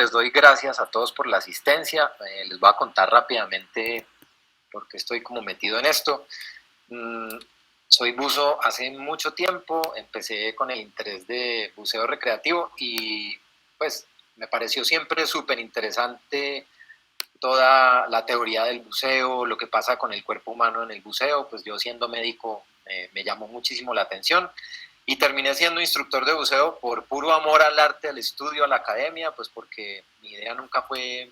les doy gracias a todos por la asistencia. Les voy a contar rápidamente por qué estoy como metido en esto. Soy buzo hace mucho tiempo, empecé con el interés de buceo recreativo y pues me pareció siempre súper interesante toda la teoría del buceo, lo que pasa con el cuerpo humano en el buceo. Pues yo siendo médico me llamó muchísimo la atención y terminé siendo instructor de buceo por puro amor al arte, al estudio, a la academia, pues porque mi idea nunca fue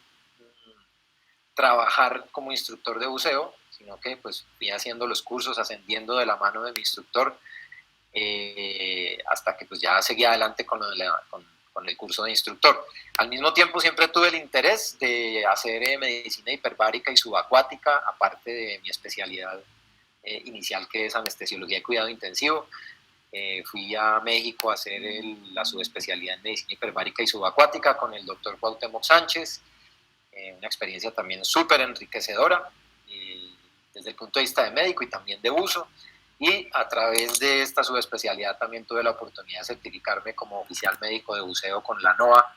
trabajar como instructor de buceo, sino que pues fui haciendo los cursos, ascendiendo de la mano de mi instructor, hasta que pues ya seguí adelante con el curso de instructor. Al mismo tiempo siempre tuve el interés de hacer medicina hiperbárica y subacuática, aparte de mi especialidad inicial, que es anestesiología y cuidado intensivo. Fui a México a hacer la subespecialidad en medicina hiperbárica y subacuática con el doctor Cuauhtémoc Sánchez, una experiencia también súper enriquecedora desde el punto de vista de médico y también de buzo. Y a través de esta subespecialidad también tuve la oportunidad de certificarme como oficial médico de buceo con la NOAA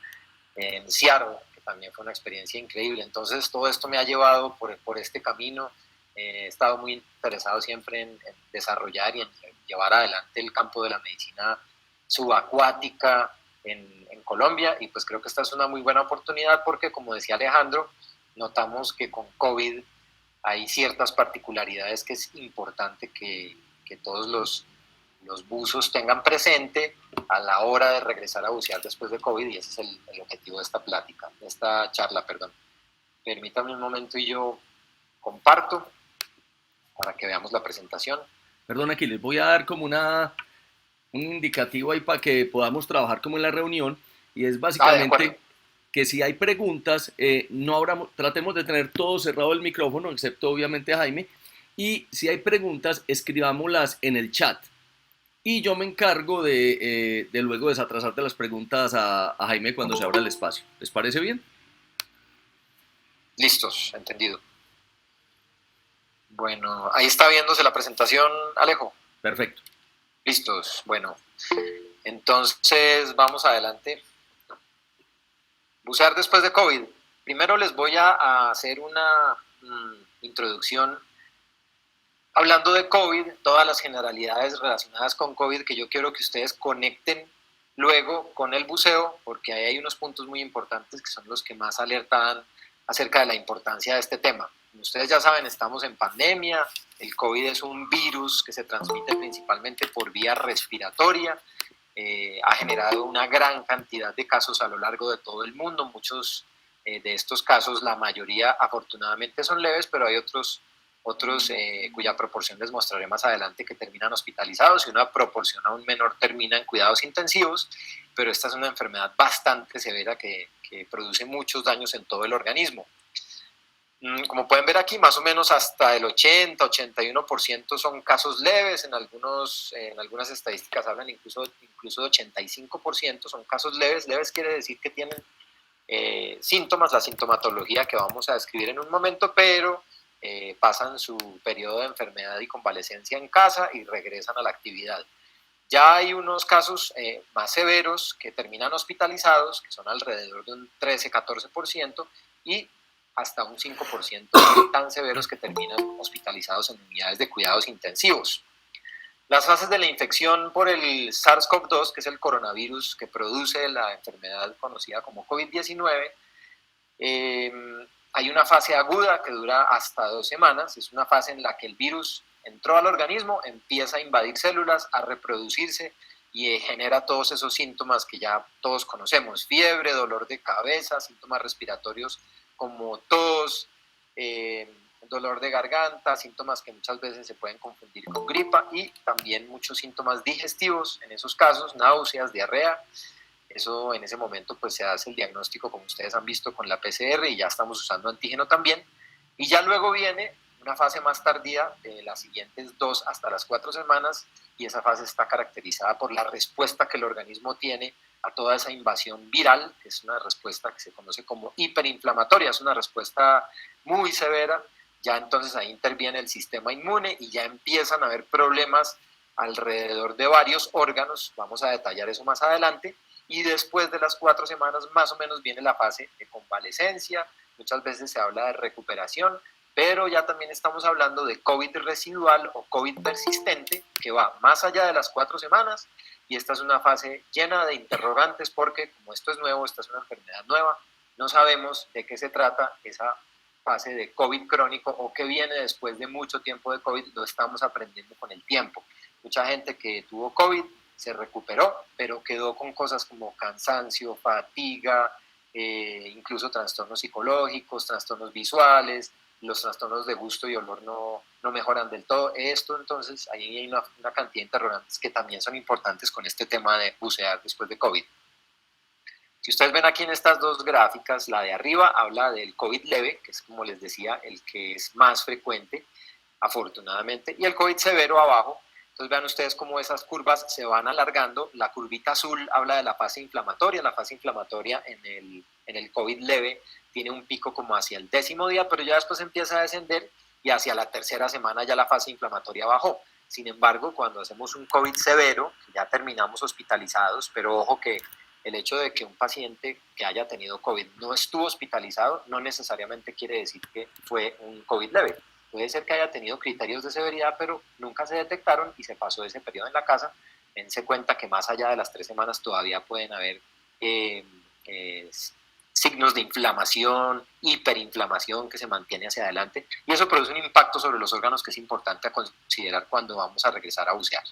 en Seattle, que también fue una experiencia increíble. Entonces todo esto me ha llevado por este camino. He estado muy interesado siempre en desarrollar y en llevar adelante el campo de la medicina subacuática en Colombia, y pues creo que esta es una muy buena oportunidad porque, como decía Alejandro, notamos que con COVID hay ciertas particularidades que es importante que todos los buzos tengan presente a la hora de regresar a bucear después de COVID, y ese es el objetivo de esta plática, de esta charla, perdón. Permítame un momento y yo comparto para que veamos la presentación. Perdón, aquí les voy a dar como un indicativo ahí para que podamos trabajar como en la reunión, y es básicamente que si hay preguntas, tratemos de tener todo cerrado el micrófono, excepto obviamente a Jaime, y si hay preguntas, escribámoslas en el chat. Y yo me encargo de luego desatrasarte las preguntas a Jaime cuando se abra el espacio. ¿Les parece bien? Listos, entendido. Bueno, ahí está viéndose la presentación, Alejo. Perfecto. Listos, bueno. Entonces, vamos adelante. Bucear después de COVID. Primero les voy a hacer una introducción hablando de COVID, todas las generalidades relacionadas con COVID que yo quiero que ustedes conecten luego con el buceo, porque ahí hay unos puntos muy importantes que son los que más alertan acerca de la importancia de este tema. Como ustedes ya saben, estamos en pandemia, el COVID es un virus que se transmite principalmente por vía respiratoria, ha generado una gran cantidad de casos a lo largo de todo el mundo. Muchos de estos casos, la mayoría afortunadamente son leves, pero hay otros cuya proporción les mostraré más adelante que terminan hospitalizados, y una proporción aún menor termina en cuidados intensivos, pero esta es una enfermedad bastante severa que produce muchos daños en todo el organismo. Como pueden ver aquí, más o menos hasta el 80-81% son casos leves, en algunas estadísticas hablan incluso de 85% son casos leves. Leves quiere decir que tienen síntomas, la sintomatología que vamos a describir en un momento, pero pasan su periodo de enfermedad y convalecencia en casa y regresan a la actividad. Ya hay unos casos más severos que terminan hospitalizados, que son alrededor de un 13-14%, y hasta un 5% tan severos que terminan hospitalizados en unidades de cuidados intensivos. Las fases de la infección por el SARS-CoV-2, que es el coronavirus que produce la enfermedad conocida como COVID-19, hay una fase aguda que dura hasta 2 semanas. Es una fase en la que el virus entró al organismo, empieza a invadir células, a reproducirse y genera todos esos síntomas que ya todos conocemos: fiebre, dolor de cabeza, síntomas respiratorios como tos, dolor de garganta, síntomas que muchas veces se pueden confundir con gripa, y también muchos síntomas digestivos en esos casos, náuseas, diarrea. Eso en ese momento pues se hace el diagnóstico, como ustedes han visto, con la PCR, y ya estamos usando antígeno también. Y ya luego viene una fase más tardía, de las siguientes 2 hasta las 4 semanas, y esa fase está caracterizada por la respuesta que el organismo tiene a toda esa invasión viral, que es una respuesta que se conoce como hiperinflamatoria, es una respuesta muy severa. Ya entonces ahí interviene el sistema inmune y ya empiezan a haber problemas alrededor de varios órganos, vamos a detallar eso más adelante, y después de las 4 semanas más o menos viene la fase de convalecencia, muchas veces se habla de recuperación, pero ya también estamos hablando de COVID residual o COVID persistente, que va más allá de las 4 semanas, y esta es una fase llena de interrogantes porque como esto es nuevo, esta es una enfermedad nueva, no sabemos de qué se trata esa fase de COVID crónico o que viene después de mucho tiempo de COVID, lo estamos aprendiendo con el tiempo. Mucha gente que tuvo COVID se recuperó, pero quedó con cosas como cansancio, fatiga, incluso trastornos psicológicos, trastornos visuales, los trastornos de gusto y olor no mejoran del todo. Esto entonces, ahí hay una cantidad de interrogantes que también son importantes con este tema de bucear después de COVID. Si ustedes ven aquí en estas dos gráficas, la de arriba habla del COVID leve, que es como les decía, el que es más frecuente, afortunadamente, y el COVID severo abajo. Entonces vean ustedes cómo esas curvas se van alargando. La curvita azul habla de la fase inflamatoria. La fase inflamatoria en el COVID leve tiene un pico como hacia el 10º día, pero ya después empieza a descender y hacia la 3ª semana ya la fase inflamatoria bajó. Sin embargo, cuando hacemos un COVID severo, ya terminamos hospitalizados, pero ojo que el hecho de que un paciente que haya tenido COVID no estuvo hospitalizado no necesariamente quiere decir que fue un COVID leve. Puede ser que haya tenido criterios de severidad, pero nunca se detectaron y se pasó ese periodo en la casa. Dense cuenta que más allá de las 3 semanas todavía pueden haber signos de inflamación, hiperinflamación que se mantiene hacia adelante, y eso produce un impacto sobre los órganos que es importante a considerar cuando vamos a regresar a bucear.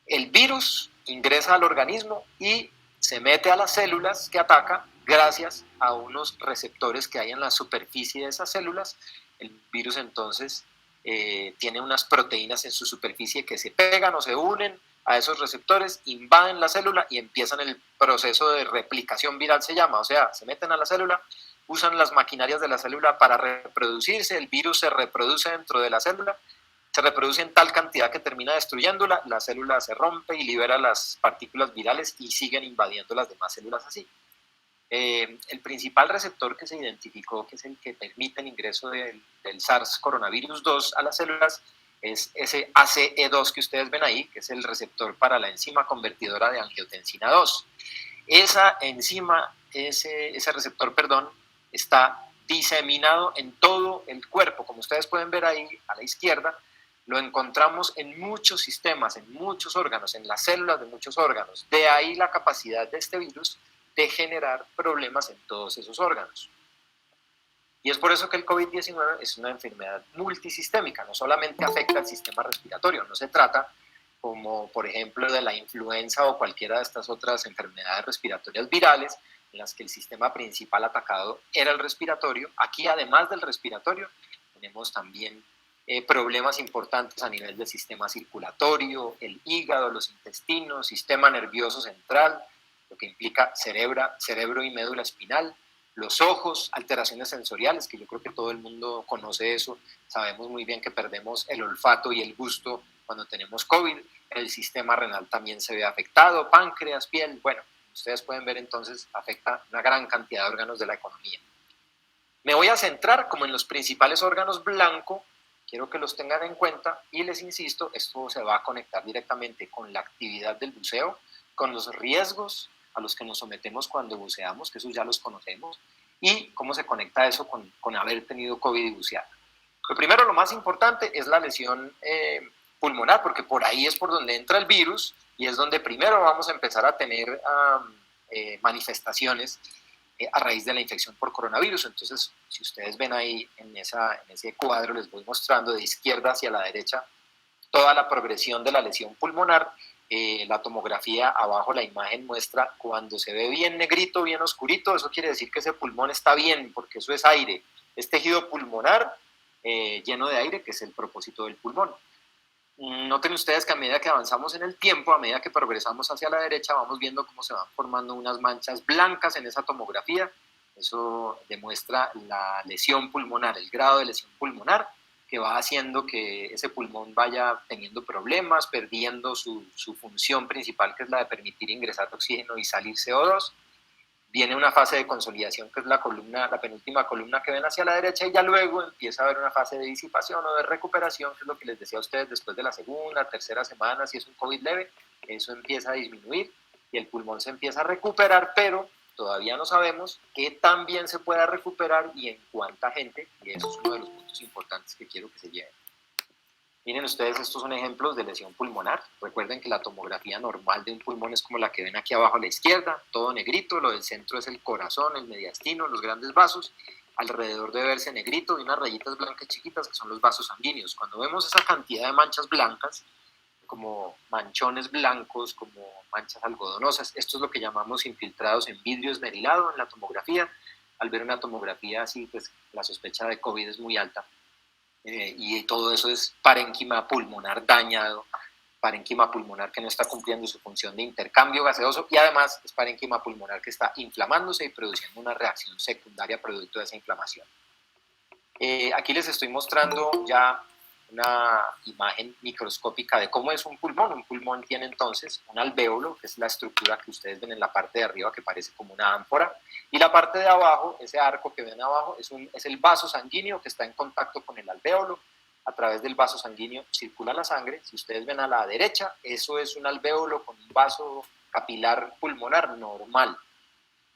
El virus ingresa al organismo y se mete a las células que ataca gracias a unos receptores que hay en la superficie de esas células. El virus entonces tiene unas proteínas en su superficie que se pegan o se unen a esos receptores, invaden la célula y empiezan el proceso de replicación viral, se llama, o sea, se meten a la célula, usan las maquinarias de la célula para reproducirse, el virus se reproduce dentro de la célula, se reproduce en tal cantidad que termina destruyéndola, la célula se rompe y libera las partículas virales y siguen invadiendo las demás células así. El principal receptor que se identificó, que es el que permite el ingreso del SARS coronavirus 2 a las células, es ese ACE2 que ustedes ven ahí, que es el receptor para la enzima convertidora de angiotensina 2. Esa enzima, ese receptor, perdón, está diseminado en todo el cuerpo. Como ustedes pueden ver ahí a la izquierda, lo encontramos en muchos sistemas, en muchos órganos, en las células de muchos órganos. De ahí la capacidad de este virus de generar problemas en todos esos órganos. Y es por eso que el COVID-19 es una enfermedad multisistémica, no solamente afecta al sistema respiratorio, no se trata como por ejemplo de la influenza o cualquiera de estas otras enfermedades respiratorias virales en las que el sistema principal atacado era el respiratorio. Aquí además del respiratorio tenemos también problemas importantes a nivel del sistema circulatorio, el hígado, los intestinos, sistema nervioso central, lo que implica cerebro y médula espinal, los ojos, alteraciones sensoriales, que yo creo que todo el mundo conoce eso, sabemos muy bien que perdemos el olfato y el gusto cuando tenemos COVID, el sistema renal también se ve afectado, páncreas, piel, bueno, ustedes pueden ver entonces afecta una gran cantidad de órganos de la economía. Me voy a centrar como en los principales órganos blanco, quiero que los tengan en cuenta y les insisto, esto se va a conectar directamente con la actividad del buceo, con los riesgos a los que nos sometemos cuando buceamos, que esos ya los conocemos, y cómo se conecta eso con haber tenido COVID y bucear. Lo primero, lo más importante, es la lesión pulmonar, porque por ahí es por donde entra el virus y es donde primero vamos a empezar a tener manifestaciones a raíz de la infección por coronavirus. Entonces, si ustedes ven ahí en ese cuadro, les voy mostrando de izquierda hacia la derecha toda la progresión de la lesión pulmonar. La tomografía abajo, la imagen muestra cuando se ve bien negrito, bien oscurito, eso quiere decir que ese pulmón está bien, porque eso es aire, es tejido pulmonar lleno de aire, que es el propósito del pulmón. Noten ustedes que a medida que avanzamos en el tiempo, a medida que progresamos hacia la derecha, vamos viendo cómo se van formando unas manchas blancas en esa tomografía. Eso demuestra la lesión pulmonar, el grado de lesión pulmonar, que va haciendo que ese pulmón vaya teniendo problemas, perdiendo su función principal, que es la de permitir ingresar oxígeno y salir CO2. Viene una fase de consolidación, que es la penúltima columna que ven hacia la derecha, y ya luego empieza a haber una fase de disipación o de recuperación, que es lo que les decía a ustedes después de la segunda, tercera semana, si es un COVID leve, eso empieza a disminuir, y y el pulmón se empieza a recuperar, pero todavía no sabemos qué tan bien se pueda recuperar y en cuánta gente, y eso es uno de los puntos importantes que quiero que se lleven. Miren ustedes, estos son ejemplos de lesión pulmonar. Recuerden que la tomografía normal de un pulmón es como la que ven aquí abajo a la izquierda, todo negrito, lo del centro es el corazón, el mediastino, los grandes vasos, alrededor debe verse negrito y unas rayitas blancas chiquitas que son los vasos sanguíneos. Cuando vemos esa cantidad de manchas blancas, como manchones blancos, como manchas algodonosas, esto es lo que llamamos infiltrados en vidrio esmerilado en la tomografía. Al ver una tomografía así, pues la sospecha de COVID es muy alta. Y todo eso es parénquima pulmonar dañado, parénquima pulmonar que no está cumpliendo su función de intercambio gaseoso y además es parénquima pulmonar que está inflamándose y produciendo una reacción secundaria producto de esa inflamación. Aquí les estoy mostrando ya una imagen microscópica de cómo es un pulmón. Un pulmón tiene entonces un alvéolo, que es la estructura que ustedes ven en la parte de arriba que parece como una ánfora, y la parte de abajo, ese arco que ven abajo, es el vaso sanguíneo que está en contacto con el alvéolo. A través del vaso sanguíneo circula la sangre. Si ustedes ven a la derecha, eso es un alvéolo con un vaso capilar pulmonar normal.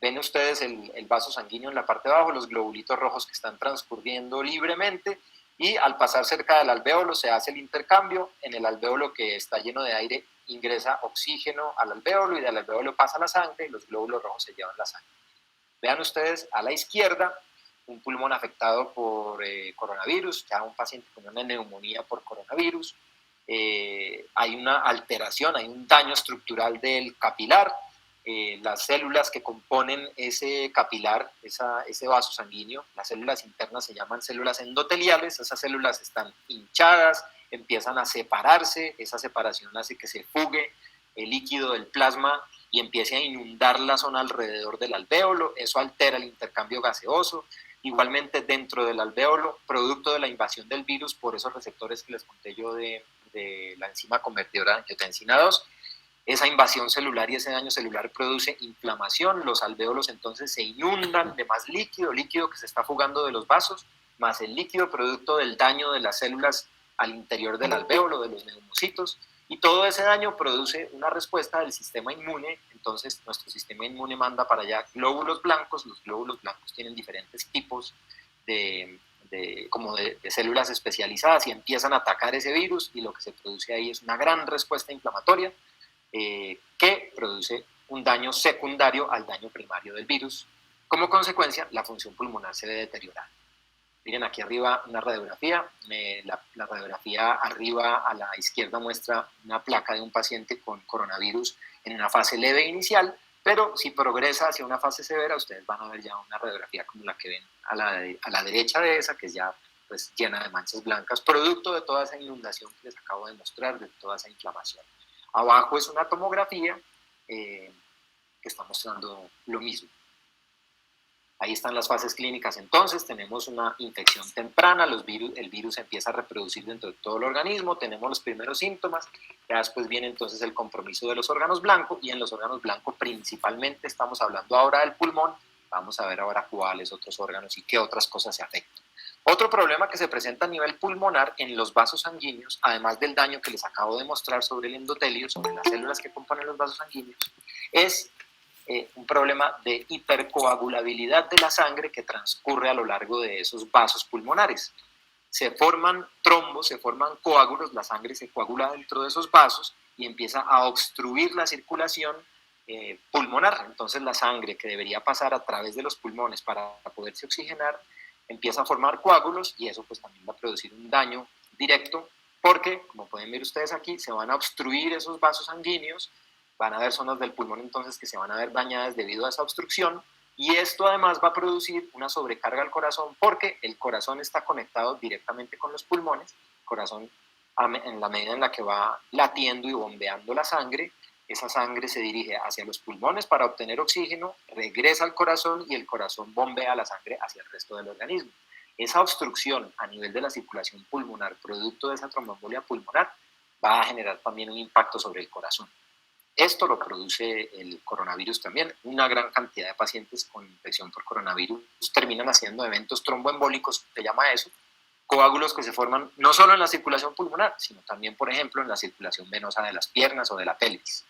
Ven ustedes el vaso sanguíneo en la parte de abajo, los globulitos rojos que están transcurriendo libremente, y al pasar cerca del alvéolo se hace el intercambio. En el alvéolo que está lleno de aire ingresa oxígeno al alvéolo y del alvéolo pasa la sangre y los glóbulos rojos se llevan la sangre. Vean ustedes a la izquierda un pulmón afectado por coronavirus, ya un paciente con una neumonía por coronavirus. Hay una alteración, hay un daño estructural del capilar. Las células que componen ese capilar, ese vaso sanguíneo, las células internas se llaman células endoteliales. Esas células están hinchadas, empiezan a separarse, esa separación hace que se fugue el líquido del plasma y empiece a inundar la zona alrededor del alvéolo. Eso altera el intercambio gaseoso. Igualmente dentro del alvéolo, producto de la invasión del virus por esos receptores que les conté yo de la enzima convertidora de angiotensina 2, esa invasión celular y ese daño celular produce inflamación. Los alvéolos entonces se inundan de más líquido, líquido que se está fugando de los vasos, más el líquido producto del daño de las células al interior del alvéolo, de los neumocitos, y todo ese daño produce una respuesta del sistema inmune. Entonces nuestro sistema inmune manda para allá glóbulos blancos. Los glóbulos blancos tienen diferentes tipos de células especializadas y empiezan a atacar ese virus, y lo que se produce ahí es una gran respuesta inflamatoria que produce un daño secundario al daño primario del virus. Como consecuencia, la función pulmonar se ve deteriorada. Miren aquí arriba una radiografía. La radiografía arriba a la izquierda muestra una placa de un paciente con coronavirus en una fase leve inicial, pero si progresa hacia una fase severa, ustedes van a ver ya una radiografía como la que ven a la derecha de esa, que es ya pues, llena de manchas blancas, producto de toda esa inundación que les acabo de mostrar, de toda esa inflamación. Abajo es una tomografía que está mostrando lo mismo. Ahí están las fases clínicas. Entonces tenemos una infección temprana, el virus empieza a reproducir dentro de todo el organismo, tenemos los primeros síntomas, ya después viene entonces el compromiso de los órganos blancos, y en los órganos blancos principalmente estamos hablando ahora del pulmón. Vamos a ver ahora cuáles otros órganos y qué otras cosas se afectan. Otro problema que se presenta a nivel pulmonar en los vasos sanguíneos, además del daño que les acabo de mostrar sobre el endotelio, sobre las células que componen los vasos sanguíneos, es un problema de hipercoagulabilidad de la sangre que transcurre a lo largo de esos vasos pulmonares. Se forman trombos, se forman coágulos, la sangre se coagula dentro de esos vasos y empieza a obstruir la circulación pulmonar. Entonces la sangre que debería pasar a través de los pulmones para poderse oxigenar empieza a formar coágulos, y eso pues también va a producir un daño directo, porque como pueden ver ustedes aquí, se van a obstruir esos vasos sanguíneos, van a haber zonas del pulmón entonces que se van a ver dañadas debido a esa obstrucción, y esto además va a producir una sobrecarga al corazón, porque el corazón está conectado directamente con los pulmones. El corazón, en la medida en la que va latiendo y bombeando la sangre, esa sangre se dirige hacia los pulmones para obtener oxígeno, regresa al corazón y el corazón bombea la sangre hacia el resto del organismo. Esa obstrucción a nivel de la circulación pulmonar, producto de esa tromboembolia pulmonar, va a generar también un impacto sobre el corazón. Esto lo produce el coronavirus también. Una gran cantidad de pacientes con infección por coronavirus terminan haciendo eventos tromboembólicos, se llama eso, coágulos que se forman no solo en la circulación pulmonar, sino también, por ejemplo, en la circulación venosa de las piernas o de la pelvis.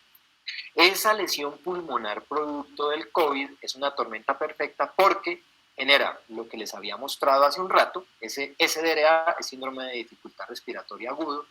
Esa lesión pulmonar producto del COVID es una tormenta perfecta porque genera lo que les había mostrado hace un rato, ese SDRA, es síndrome de dificultad respiratoria agudo,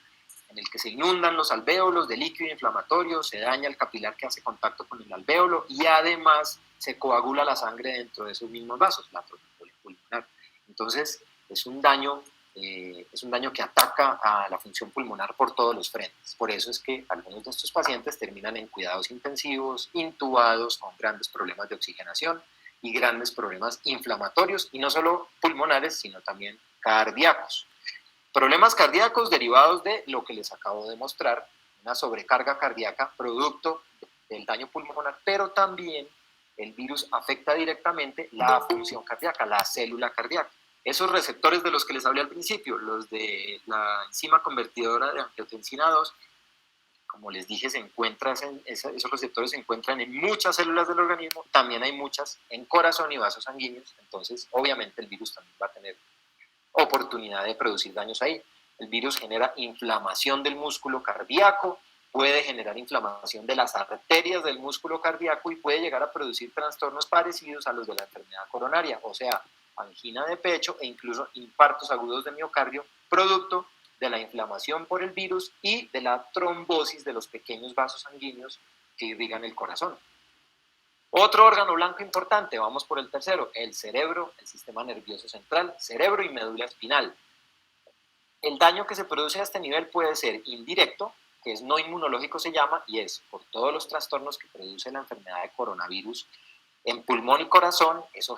en el que se inundan los alvéolos de líquido inflamatorio, se daña el capilar que hace contacto con el alvéolo y además se coagula la sangre dentro de esos mismos vasos, la tromboembolia pulmonar. Entonces, es un daño que ataca a la función pulmonar por todos los frentes. Por eso es que algunos de estos pacientes terminan en cuidados intensivos, intubados, con grandes problemas de oxigenación y grandes problemas inflamatorios, y no solo pulmonares, sino también cardíacos. Problemas cardíacos derivados de lo que les acabo de mostrar, una sobrecarga cardíaca producto del daño pulmonar, pero también el virus afecta directamente la función cardíaca, la célula cardíaca. Esos receptores de los que les hablé al principio, los de la enzima convertidora de angiotensina 2, como les dije, esos receptores se encuentran en muchas células del organismo, también hay muchas en corazón y vasos sanguíneos, entonces obviamente el virus también va a tener oportunidad de producir daños ahí. El virus genera inflamación del músculo cardíaco, puede generar inflamación de las arterias del músculo cardíaco y puede llegar a producir trastornos parecidos a los de la enfermedad coronaria, o sea, angina de pecho e incluso infartos agudos de miocardio, producto de la inflamación por el virus y de la trombosis de los pequeños vasos sanguíneos que irrigan el corazón. Otro órgano blanco importante, vamos por el tercero, el cerebro, el sistema nervioso central, cerebro y médula espinal. El daño que se produce a este nivel puede ser indirecto, que es no inmunológico se llama, y es por todos los trastornos que produce la enfermedad de coronavirus en pulmón y corazón. Eso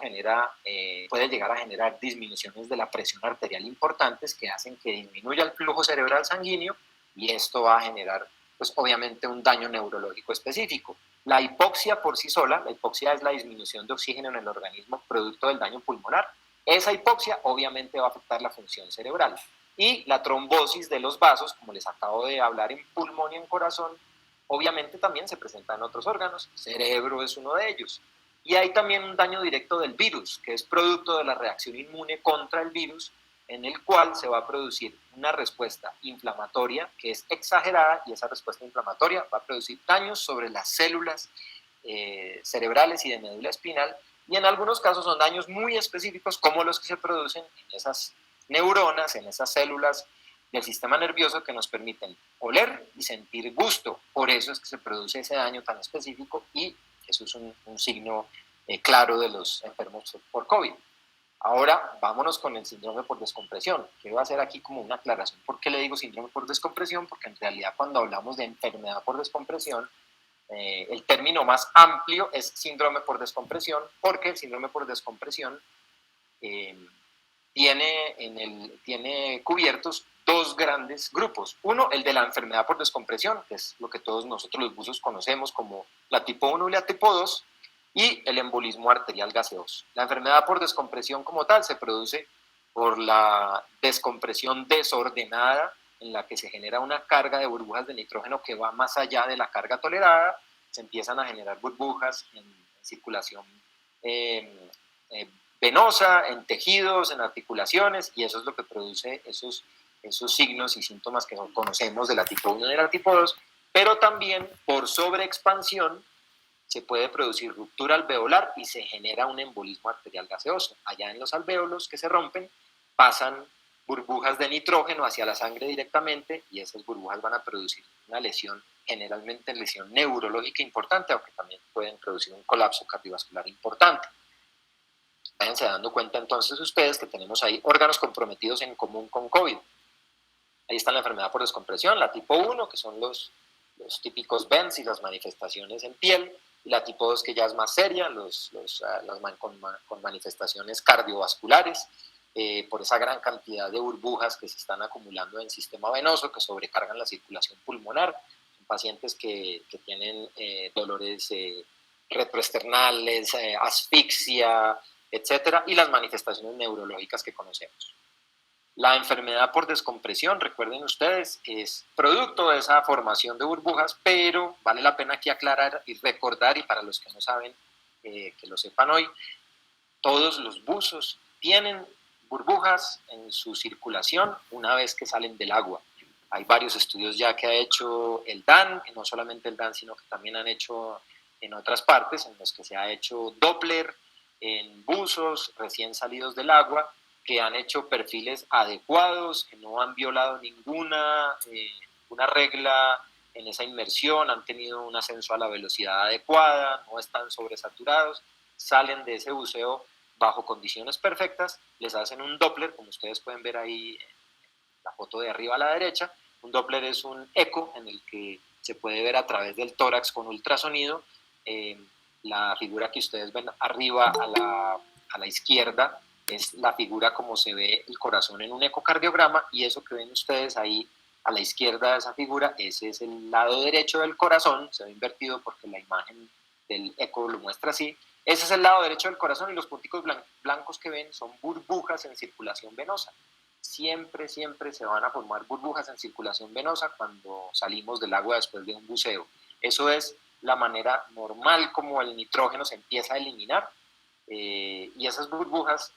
puede llegar a generar disminuciones de la presión arterial importantes que hacen que disminuya el flujo cerebral sanguíneo, y esto va a generar, pues obviamente, un daño neurológico específico. La hipoxia por sí sola, la hipoxia es la disminución de oxígeno en el organismo producto del daño pulmonar. Esa hipoxia obviamente va a afectar la función cerebral. Y la trombosis de los vasos, como les acabo de hablar, en pulmón y en corazón, obviamente también se presenta en otros órganos. Cerebro es uno de ellos. Y hay también un daño directo del virus, que es producto de la reacción inmune contra el virus, en el cual se va a producir una respuesta inflamatoria que es exagerada, y esa respuesta inflamatoria va a producir daños sobre las células cerebrales y de médula espinal, y en algunos casos son daños muy específicos como los que se producen en esas neuronas, en esas células del sistema nervioso que nos permiten oler y sentir gusto. Por eso es que se produce ese daño tan específico, y eso es un signo claro de los enfermos por COVID. Ahora vámonos con el síndrome por descompresión. Quiero hacer aquí como una aclaración. ¿Por qué le digo síndrome por descompresión? Porque en realidad cuando hablamos de enfermedad por descompresión, el término más amplio es síndrome por descompresión, porque el síndrome por descompresión tiene cubiertos dos grandes grupos. Uno, el de la enfermedad por descompresión, que es lo que todos nosotros los buzos conocemos como la tipo 1 y la tipo 2, y el embolismo arterial gaseoso. La enfermedad por descompresión como tal se produce por la descompresión desordenada, en la que se genera una carga de burbujas de nitrógeno que va más allá de la carga tolerada. Se empiezan a generar burbujas en circulación venosa, en tejidos, en articulaciones, y eso es lo que produce esos signos y síntomas que conocemos de la tipo 1 y de la tipo 2, pero también por sobreexpansión se puede producir ruptura alveolar y se genera un embolismo arterial gaseoso. Allá en los alvéolos que se rompen pasan burbujas de nitrógeno hacia la sangre directamente, y esas burbujas van a producir una lesión, generalmente lesión neurológica importante, aunque también pueden producir un colapso cardiovascular importante. Váyanse dando cuenta entonces ustedes que tenemos ahí órganos comprometidos en común con COVID. Ahí está la enfermedad por descompresión, la tipo 1, que son los típicos BENS y las manifestaciones en piel, y la tipo 2, que ya es más seria, con manifestaciones cardiovasculares, por esa gran cantidad de burbujas que se están acumulando en el sistema venoso, que sobrecargan la circulación pulmonar. Son pacientes que tienen dolores retroesternales, asfixia, etcétera, y las manifestaciones neurológicas que conocemos. La enfermedad por descompresión, recuerden ustedes, es producto de esa formación de burbujas, pero vale la pena aquí aclarar y recordar, y para los que no saben, que lo sepan hoy, todos los buzos tienen burbujas en su circulación una vez que salen del agua. Hay varios estudios ya que ha hecho el DAN, y no solamente el DAN, sino que también han hecho en otras partes, en los que se ha hecho Doppler en buzos recién salidos del agua, que han hecho perfiles adecuados, que no han violado ninguna regla en esa inmersión, han tenido un ascenso a la velocidad adecuada, no están sobresaturados, salen de ese buceo bajo condiciones perfectas, les hacen un Doppler, como ustedes pueden ver ahí en la foto de arriba a la derecha. Un Doppler es un eco en el que se puede ver a través del tórax con ultrasonido. La figura que ustedes ven arriba a la izquierda es la figura como se ve el corazón en un ecocardiograma, y eso que ven ustedes ahí a la izquierda de esa figura, ese es el lado derecho del corazón, se ve invertido porque la imagen del eco lo muestra así. Ese es el lado derecho del corazón, y los punticos blancos que ven son burbujas en circulación venosa. Siempre se van a formar burbujas en circulación venosa cuando salimos del agua después de un buceo. Eso es la manera normal como el nitrógeno se empieza a eliminar, y esas burbujas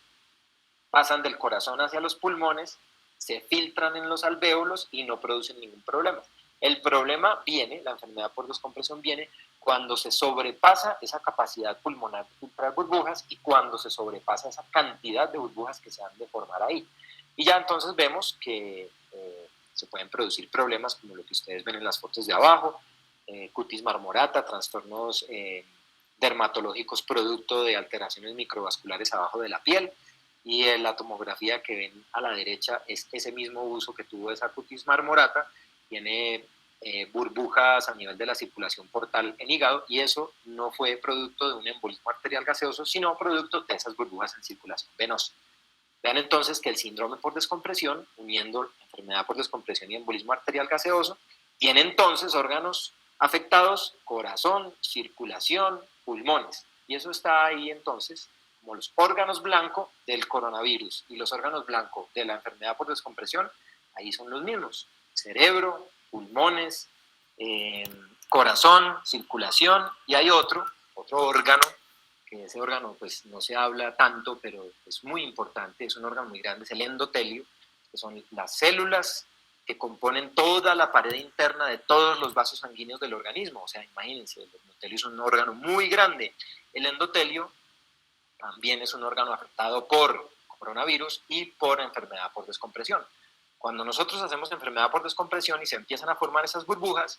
pasan del corazón hacia los pulmones, se filtran en los alvéolos y no producen ningún problema. El problema viene, la enfermedad por descompresión viene cuando se sobrepasa esa capacidad pulmonar de filtrar burbujas y cuando se sobrepasa esa cantidad de burbujas que se han de formar ahí. Y ya entonces vemos que se pueden producir problemas como lo que ustedes ven en las fotos de abajo, cutis marmorata, trastornos dermatológicos producto de alteraciones microvasculares abajo de la piel, y la tomografía que ven a la derecha es ese mismo uso que tuvo esa cutis marmorata, tiene burbujas a nivel de la circulación portal en hígado, y eso no fue producto de un embolismo arterial gaseoso, sino producto de esas burbujas en circulación venosa. Vean entonces que el síndrome por descompresión, uniendo enfermedad por descompresión y embolismo arterial gaseoso, tiene entonces órganos afectados: corazón, circulación, pulmones. Y eso está ahí entonces como los órganos blancos del coronavirus, y los órganos blancos de la enfermedad por descompresión, ahí son los mismos: cerebro, pulmones, corazón, circulación, y hay otro órgano, que ese órgano pues no se habla tanto, pero es muy importante, es un órgano muy grande, es el endotelio, que son las células que componen toda la pared interna de todos los vasos sanguíneos del organismo. O sea, imagínense, el endotelio es un órgano muy grande. El endotelio también es un órgano afectado por coronavirus y por enfermedad por descompresión. Cuando nosotros hacemos enfermedad por descompresión y se empiezan a formar esas burbujas,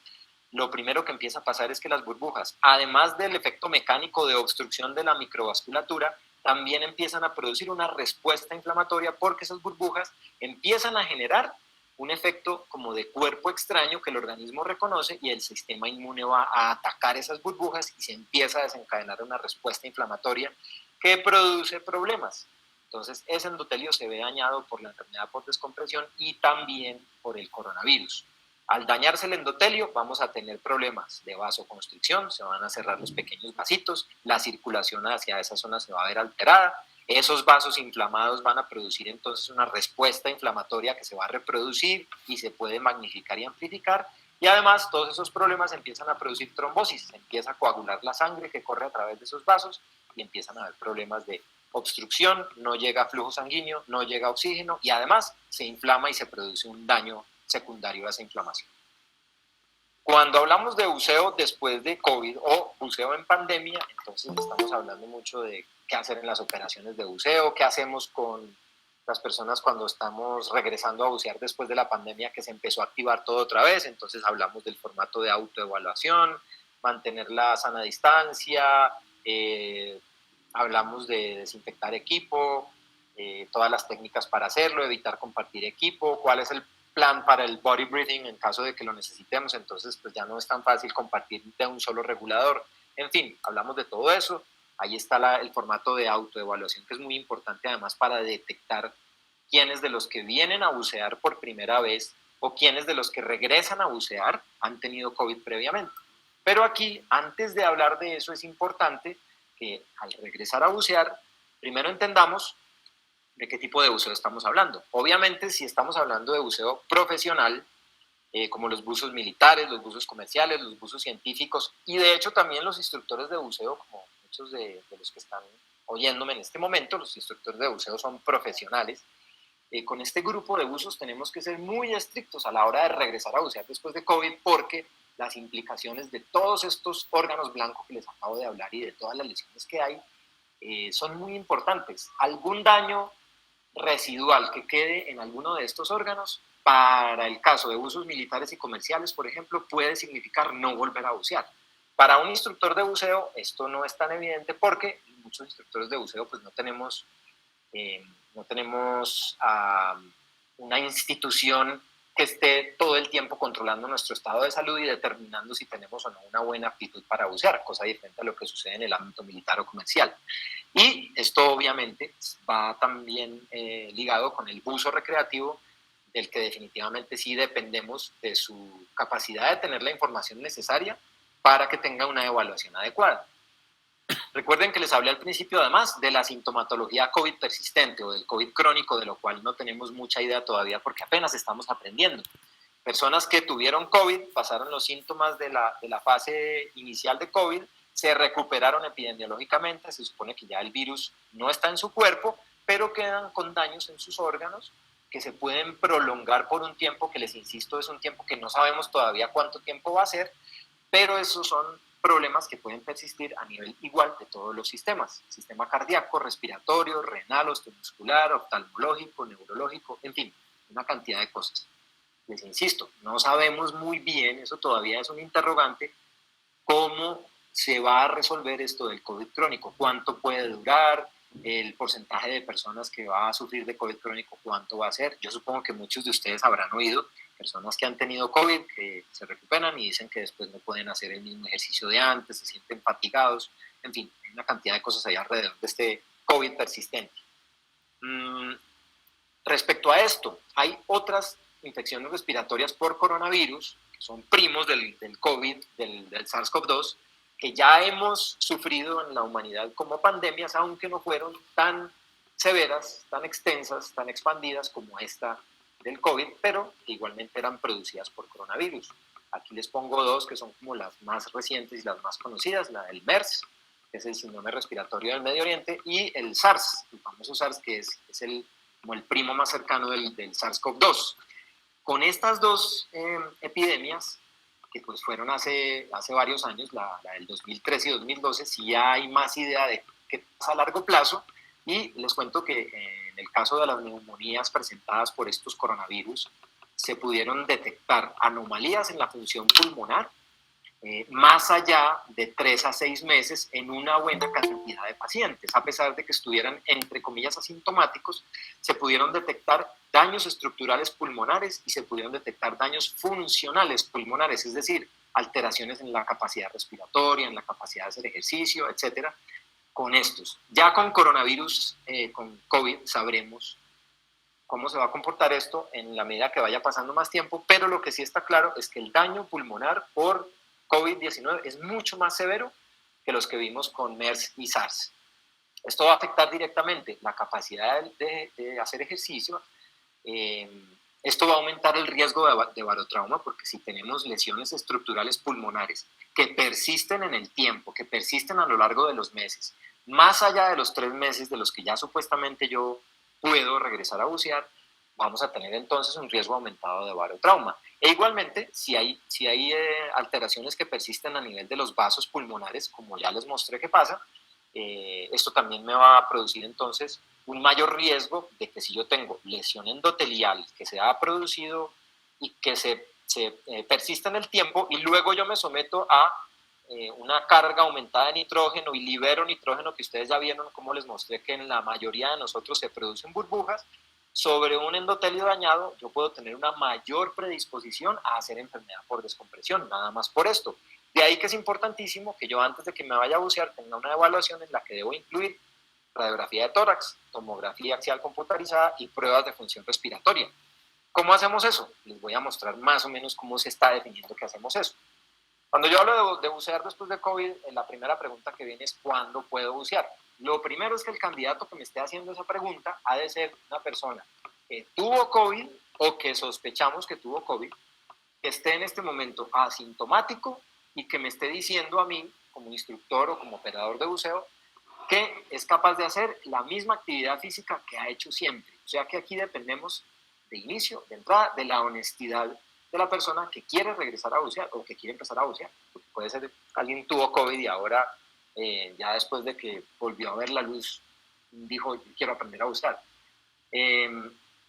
lo primero que empieza a pasar es que las burbujas, además del efecto mecánico de obstrucción de la microvasculatura, también empiezan a producir una respuesta inflamatoria, porque esas burbujas empiezan a generar un efecto como de cuerpo extraño que el organismo reconoce, y el sistema inmune va a atacar esas burbujas y se empieza a desencadenar una respuesta inflamatoria que produce problemas. Entonces, ese endotelio se ve dañado por la enfermedad por descompresión y también por el coronavirus. Al dañarse el endotelio, vamos a tener problemas de vasoconstricción, se van a cerrar los pequeños vasitos, la circulación hacia esa zona se va a ver alterada, esos vasos inflamados van a producir entonces una respuesta inflamatoria que se va a reproducir y se puede magnificar y amplificar, y además todos esos problemas empiezan a producir trombosis, se empieza a coagular la sangre que corre a través de esos vasos y empiezan a haber problemas de obstrucción, no llega flujo sanguíneo, no llega oxígeno, y además se inflama y se produce un daño secundario a esa inflamación. Cuando hablamos de buceo después de COVID o buceo en pandemia, entonces estamos hablando mucho de qué hacer en las operaciones de buceo, qué hacemos con las personas cuando estamos regresando a bucear después de la pandemia, que se empezó a activar todo otra vez. Entonces hablamos del formato de autoevaluación, mantener la sana distancia, hablamos de desinfectar equipo, todas las técnicas para hacerlo, evitar compartir equipo, cuál es el plan para el body breathing en caso de que lo necesitemos. Entonces pues ya no es tan fácil compartir de un solo regulador. En fin, hablamos de todo eso. Ahí está el formato de autoevaluación, que es muy importante además para detectar quiénes de los que vienen a bucear por primera vez o quiénes de los que regresan a bucear han tenido COVID previamente. Pero aquí, antes de hablar de eso, es importante que al regresar a bucear, primero entendamos de qué tipo de buceo estamos hablando. Obviamente, si estamos hablando de buceo profesional, como los buzos militares, los buzos comerciales, los buzos científicos, y de hecho también los instructores de buceo, como muchos de los que están oyéndome en este momento, los instructores de buceo son profesionales. con este grupo de buzos tenemos que ser muy estrictos a la hora de regresar a bucear después de COVID, porque las implicaciones de todos estos órganos blancos que les acabo de hablar y de todas las lesiones que hay son muy importantes. Algún daño residual que quede en alguno de estos órganos, para el caso de usos militares y comerciales, por ejemplo, puede significar no volver a bucear. Para un instructor de buceo esto no es tan evidente, porque muchos instructores de buceo pues no tenemos una institución que esté todo el tiempo controlando nuestro estado de salud y determinando si tenemos o no una buena aptitud para bucear, cosa diferente a lo que sucede en el ámbito militar o comercial. Y esto obviamente va también ligado con el buzo recreativo, del que definitivamente sí dependemos de su capacidad de tener la información necesaria para que tenga una evaluación adecuada. Recuerden que les hablé al principio además de la sintomatología COVID persistente o del COVID crónico, de lo cual no tenemos mucha idea todavía porque apenas estamos aprendiendo. Personas que tuvieron COVID, pasaron los síntomas de la fase inicial de COVID, se recuperaron epidemiológicamente, se supone que ya el virus no está en su cuerpo, pero quedan con daños en sus órganos que se pueden prolongar por un tiempo, que les insisto, es un tiempo que no sabemos todavía cuánto tiempo va a ser, pero esos son problemas que pueden persistir a nivel igual de todos los sistemas: sistema cardíaco, respiratorio, renal, osteomuscular, oftalmológico, neurológico, en fin, una cantidad de cosas. Les insisto, no sabemos muy bien, eso todavía es un interrogante, cómo se va a resolver esto del COVID crónico, cuánto puede durar, el porcentaje de personas que va a sufrir de COVID crónico, cuánto va a ser. Yo supongo que muchos de ustedes habrán oído personas que han tenido COVID, que se recuperan y dicen que después no pueden hacer el mismo ejercicio de antes, se sienten fatigados, en fin, hay una cantidad de cosas ahí alrededor de este COVID persistente. Respecto a esto, hay otras infecciones respiratorias por coronavirus, que son primos del COVID, del SARS-CoV-2, que ya hemos sufrido en la humanidad como pandemias, aunque no fueron tan severas, tan extensas, tan expandidas como esta del COVID, pero que igualmente eran producidas por coronavirus. Aquí les pongo dos que son como las más recientes y las más conocidas: la del MERS, que es el síndrome respiratorio del Medio Oriente, y el SARS, el famoso SARS, que es como el primo más cercano del SARS-CoV-2. Con estas dos epidemias, que pues fueron hace varios años, la del 2013 y 2012, sí hay más idea de qué pasa a largo plazo. Y les cuento que en el caso de las neumonías presentadas por estos coronavirus, se pudieron detectar anomalías en la función pulmonar más allá de 3 a 6 meses en una buena cantidad de pacientes. A pesar de que estuvieran, entre comillas, asintomáticos, se pudieron detectar daños estructurales pulmonares y se pudieron detectar daños funcionales pulmonares, es decir, alteraciones en la capacidad respiratoria, en la capacidad de hacer ejercicio, etcétera, con estos. Ya con coronavirus, con COVID, sabremos cómo se va a comportar esto en la medida que vaya pasando más tiempo, pero lo que sí está claro es que el daño pulmonar por COVID-19 es mucho más severo que los que vimos con MERS y SARS. Esto va a afectar directamente la capacidad de hacer ejercicio. Esto va a aumentar el riesgo de barotrauma, porque si tenemos lesiones estructurales pulmonares que persisten en el tiempo, que persisten a lo largo de los meses, más allá de los 3 meses de los que ya supuestamente yo puedo regresar a bucear, vamos a tener entonces un riesgo aumentado de barotrauma. E igualmente, si hay alteraciones que persisten a nivel de los vasos pulmonares, como ya les mostré que pasa, esto también me va a producir entonces un mayor riesgo de que, si yo tengo lesión endotelial que se ha producido y que se persiste en el tiempo, y luego yo me someto a una carga aumentada de nitrógeno y libero nitrógeno, que ustedes ya vieron como les mostré que en la mayoría de nosotros se producen burbujas, sobre un endotelio dañado, yo puedo tener una mayor predisposición a hacer enfermedad por descompresión, nada más por esto. De ahí que es importantísimo que yo, antes de que me vaya a bucear, tenga una evaluación en la que debo incluir radiografía de tórax, tomografía axial computarizada y pruebas de función respiratoria. ¿Cómo hacemos eso? Les voy a mostrar más o menos cómo se está definiendo que hacemos eso. Cuando yo hablo de bucear después de COVID, la primera pregunta que viene es: ¿cuándo puedo bucear? Lo primero es que el candidato que me esté haciendo esa pregunta ha de ser una persona que tuvo COVID o que sospechamos que tuvo COVID, que esté en este momento asintomático y que me esté diciendo a mí, como instructor o como operador de buceo, que es capaz de hacer la misma actividad física que ha hecho siempre. O sea que aquí dependemos de inicio, de entrada, de la honestidad de la persona que quiere regresar a bucear o que quiere empezar a bucear. Porque puede ser alguien tuvo COVID y ahora, ya después de que volvió a ver la luz, dijo, quiero aprender a bucear.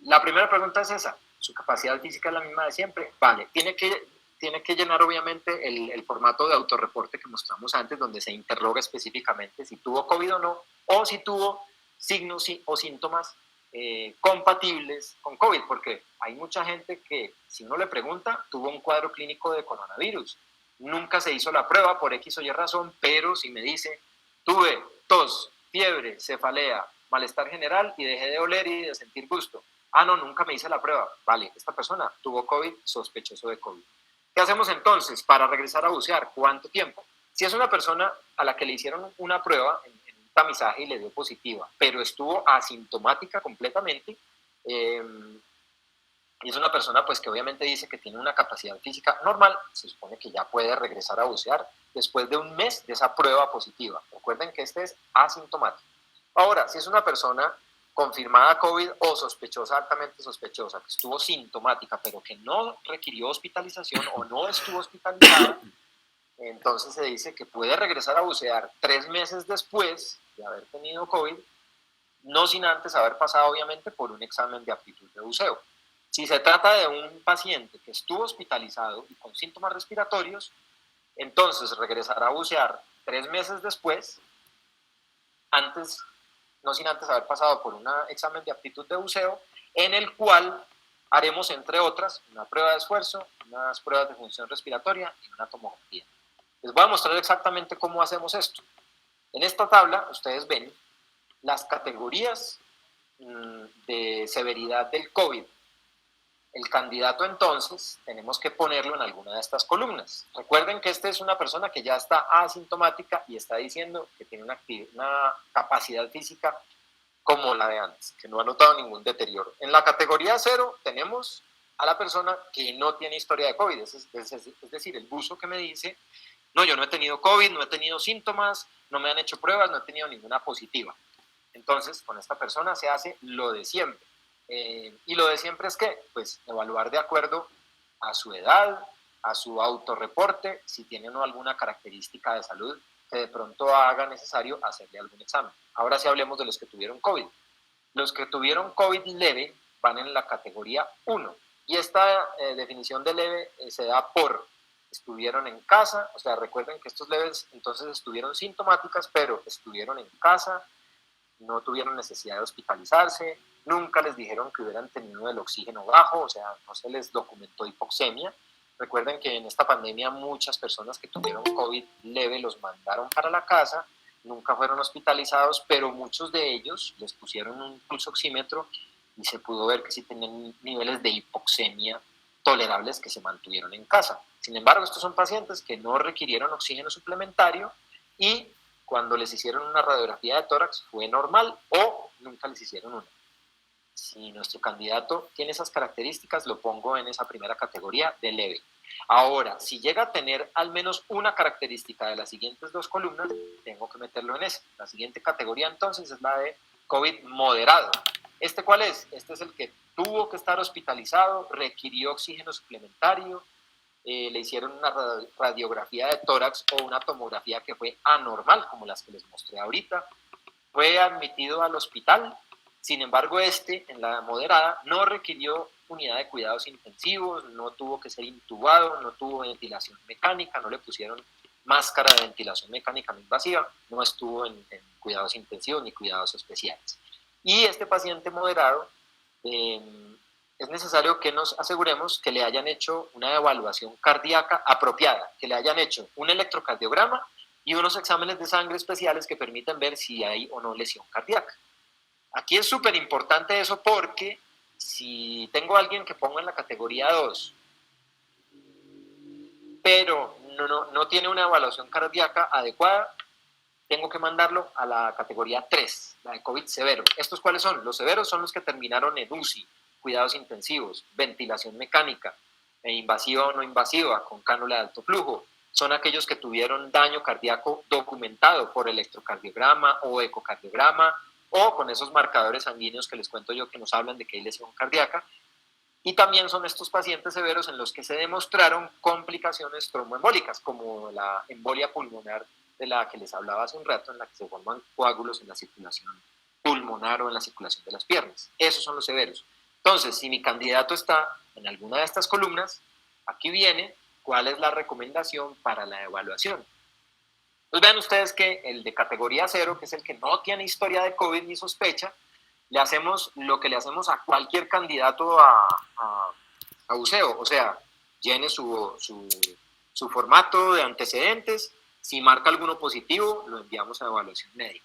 La primera pregunta es esa, ¿su capacidad física es la misma de siempre? Vale, tiene que llenar obviamente el formato de autorreporte que mostramos antes, donde se interroga específicamente si tuvo COVID o no, o si tuvo signos o síntomas compatibles con COVID, porque hay mucha gente que, si uno le pregunta, tuvo un cuadro clínico de coronavirus. Nunca se hizo la prueba por X o Y razón, pero si me dice, tuve tos, fiebre, cefalea, malestar general y dejé de oler y de sentir gusto. Ah, no, nunca me hice la prueba. Vale, esta persona tuvo COVID, sospechoso de COVID. ¿Qué hacemos entonces para regresar a bucear? ¿Cuánto tiempo? Si es una persona a la que le hicieron una prueba en un tamizaje y le dio positiva, pero estuvo asintomática completamente, y es una persona pues que obviamente dice que tiene una capacidad física normal, se supone que ya puede regresar a bucear después de un mes de esa prueba positiva. Recuerden que este es asintomático. Ahora, si es una persona confirmada COVID o sospechosa, altamente sospechosa, que estuvo sintomática, pero que no requirió hospitalización o no estuvo hospitalizada, entonces se dice que puede regresar a bucear 3 meses después de haber tenido COVID, no sin antes haber pasado obviamente por un examen de aptitud de buceo. Si se trata de un paciente que estuvo hospitalizado y con síntomas respiratorios, entonces regresará a bucear 3 meses después, no sin antes haber pasado por un examen de aptitud de buceo, en el cual haremos, entre otras, una prueba de esfuerzo, unas pruebas de función respiratoria y una tomografía. Les voy a mostrar exactamente cómo hacemos esto. En esta tabla ustedes ven las categorías de severidad del COVID. El candidato entonces tenemos que ponerlo en alguna de estas columnas. Recuerden que esta es una persona que ya está asintomática y está diciendo que tiene una capacidad física como la de antes, que no ha notado ningún deterioro. En la categoría 0 tenemos a la persona que no tiene historia de COVID, es decir, el buzo que me dice, no, yo no he tenido COVID, no he tenido síntomas, no me han hecho pruebas, no he tenido ninguna positiva. Entonces, con esta persona se hace lo de siempre. Y lo de siempre es que, pues, evaluar de acuerdo a su edad, a su autorreporte, si tiene o no alguna característica de salud que de pronto haga necesario hacerle algún examen. Ahora sí hablemos de los que tuvieron COVID. Los que tuvieron COVID leve van en la categoría 1. Y esta definición de leve se da por estuvieron en casa, o sea, recuerden que estos leves entonces estuvieron sintomáticas, pero estuvieron en casa, no tuvieron necesidad de hospitalizarse, nunca les dijeron que hubieran tenido el oxígeno bajo, o sea, no se les documentó hipoxemia. Recuerden que en esta pandemia muchas personas que tuvieron COVID leve los mandaron para la casa, nunca fueron hospitalizados, pero muchos de ellos les pusieron un pulso oxímetro y se pudo ver que sí tenían niveles de hipoxemia tolerables que se mantuvieron en casa. Sin embargo, estos son pacientes que no requirieron oxígeno suplementario y cuando les hicieron una radiografía de tórax fue normal o nunca les hicieron una. Si nuestro candidato tiene esas características, lo pongo en esa primera categoría de leve. Ahora, si llega a tener al menos una característica de las siguientes dos columnas, tengo que meterlo en esa. La siguiente categoría entonces es la de COVID moderado. ¿Este cuál es? Este es el que tuvo que estar hospitalizado, requirió oxígeno suplementario, le hicieron una radiografía de tórax o una tomografía que fue anormal, como las que les mostré ahorita, fue admitido al hospital. Sin embargo, en la moderada, no requirió unidad de cuidados intensivos, no tuvo que ser intubado, no tuvo ventilación mecánica, no le pusieron máscara de ventilación mecánica no invasiva, no estuvo en cuidados intensivos ni cuidados especiales. Y este paciente moderado, es necesario que nos aseguremos que le hayan hecho una evaluación cardíaca apropiada, que le hayan hecho un electrocardiograma y unos exámenes de sangre especiales que permitan ver si hay o no lesión cardíaca. Aquí es súper importante eso porque si tengo a alguien que pongo en la categoría 2, pero no tiene una evaluación cardíaca adecuada, tengo que mandarlo a la categoría 3, la de COVID severo. ¿Estos cuáles son? Los severos son los que terminaron en UCI, cuidados intensivos, ventilación mecánica, invasiva o no invasiva, con cánula de alto flujo, son aquellos que tuvieron daño cardíaco documentado por electrocardiograma o ecocardiograma o con esos marcadores sanguíneos que les cuento yo que nos hablan de que hay lesión cardíaca. Y también son estos pacientes severos en los que se demostraron complicaciones tromboembólicas, como la embolia pulmonar de la que les hablaba hace un rato, en la que se forman coágulos en la circulación pulmonar o en la circulación de las piernas. Esos son los severos. Entonces, si mi candidato está en alguna de estas columnas, aquí viene cuál es la recomendación para la evaluación. Pues vean ustedes que el de categoría 0, que es el que no tiene historia de COVID ni sospecha, le hacemos lo que le hacemos a cualquier candidato a buceo, o sea, llene su formato de antecedentes, si marca alguno positivo, lo enviamos a evaluación médica.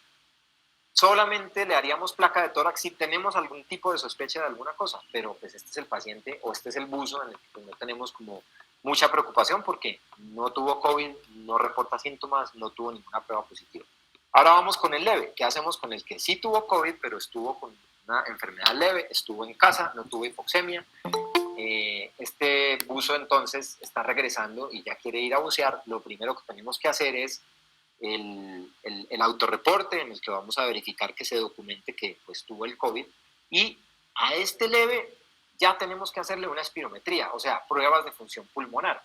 Solamente le haríamos placa de tórax si tenemos algún tipo de sospecha de alguna cosa, pero pues este es el paciente o este es el buzo en el que no tenemos como mucha preocupación porque no tuvo COVID, no reporta síntomas, no tuvo ninguna prueba positiva. Ahora vamos con el leve. ¿Qué hacemos con el que sí tuvo COVID, pero estuvo con una enfermedad leve, estuvo en casa, no tuvo hipoxemia? Este buzo entonces está regresando y ya quiere ir a bucear. Lo primero que tenemos que hacer es el autorreporte en el que vamos a verificar que se documente que pues, tuvo el COVID. Y a este leve ya tenemos que hacerle una espirometría, o sea, pruebas de función pulmonar.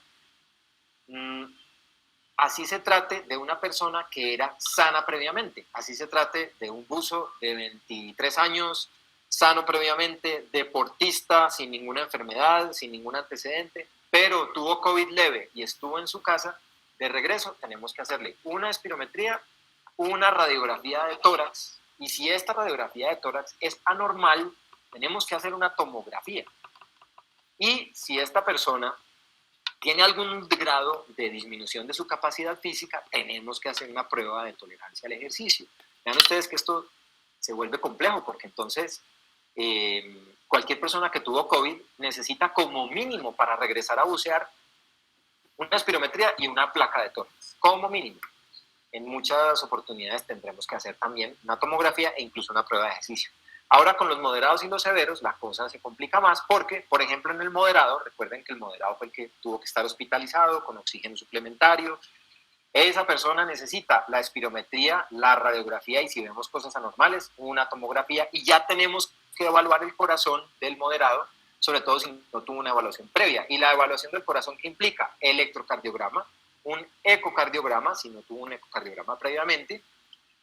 Así se trate de una persona que era sana previamente, así se trate de un buzo de 23 años, sano previamente, deportista, sin ninguna enfermedad, sin ningún antecedente, pero tuvo COVID leve y estuvo en su casa, de regreso tenemos que hacerle una espirometría, una radiografía de tórax, y si esta radiografía de tórax es anormal, tenemos que hacer una tomografía. Y si esta persona tiene algún grado de disminución de su capacidad física, tenemos que hacer una prueba de tolerancia al ejercicio. Vean ustedes que esto se vuelve complejo porque entonces cualquier persona que tuvo COVID necesita como mínimo para regresar a bucear una espirometría y una placa de tórax, como mínimo. En muchas oportunidades tendremos que hacer también una tomografía e incluso una prueba de ejercicio. Ahora con los moderados y los severos la cosa se complica más porque, por ejemplo, en el moderado, recuerden que el moderado fue el que tuvo que estar hospitalizado con oxígeno suplementario. Esa persona necesita la espirometría, la radiografía y si vemos cosas anormales, una tomografía y ya tenemos que evaluar el corazón del moderado, sobre todo si no tuvo una evaluación previa. Y la evaluación del corazón que implica electrocardiograma, un ecocardiograma, si no tuvo un ecocardiograma previamente,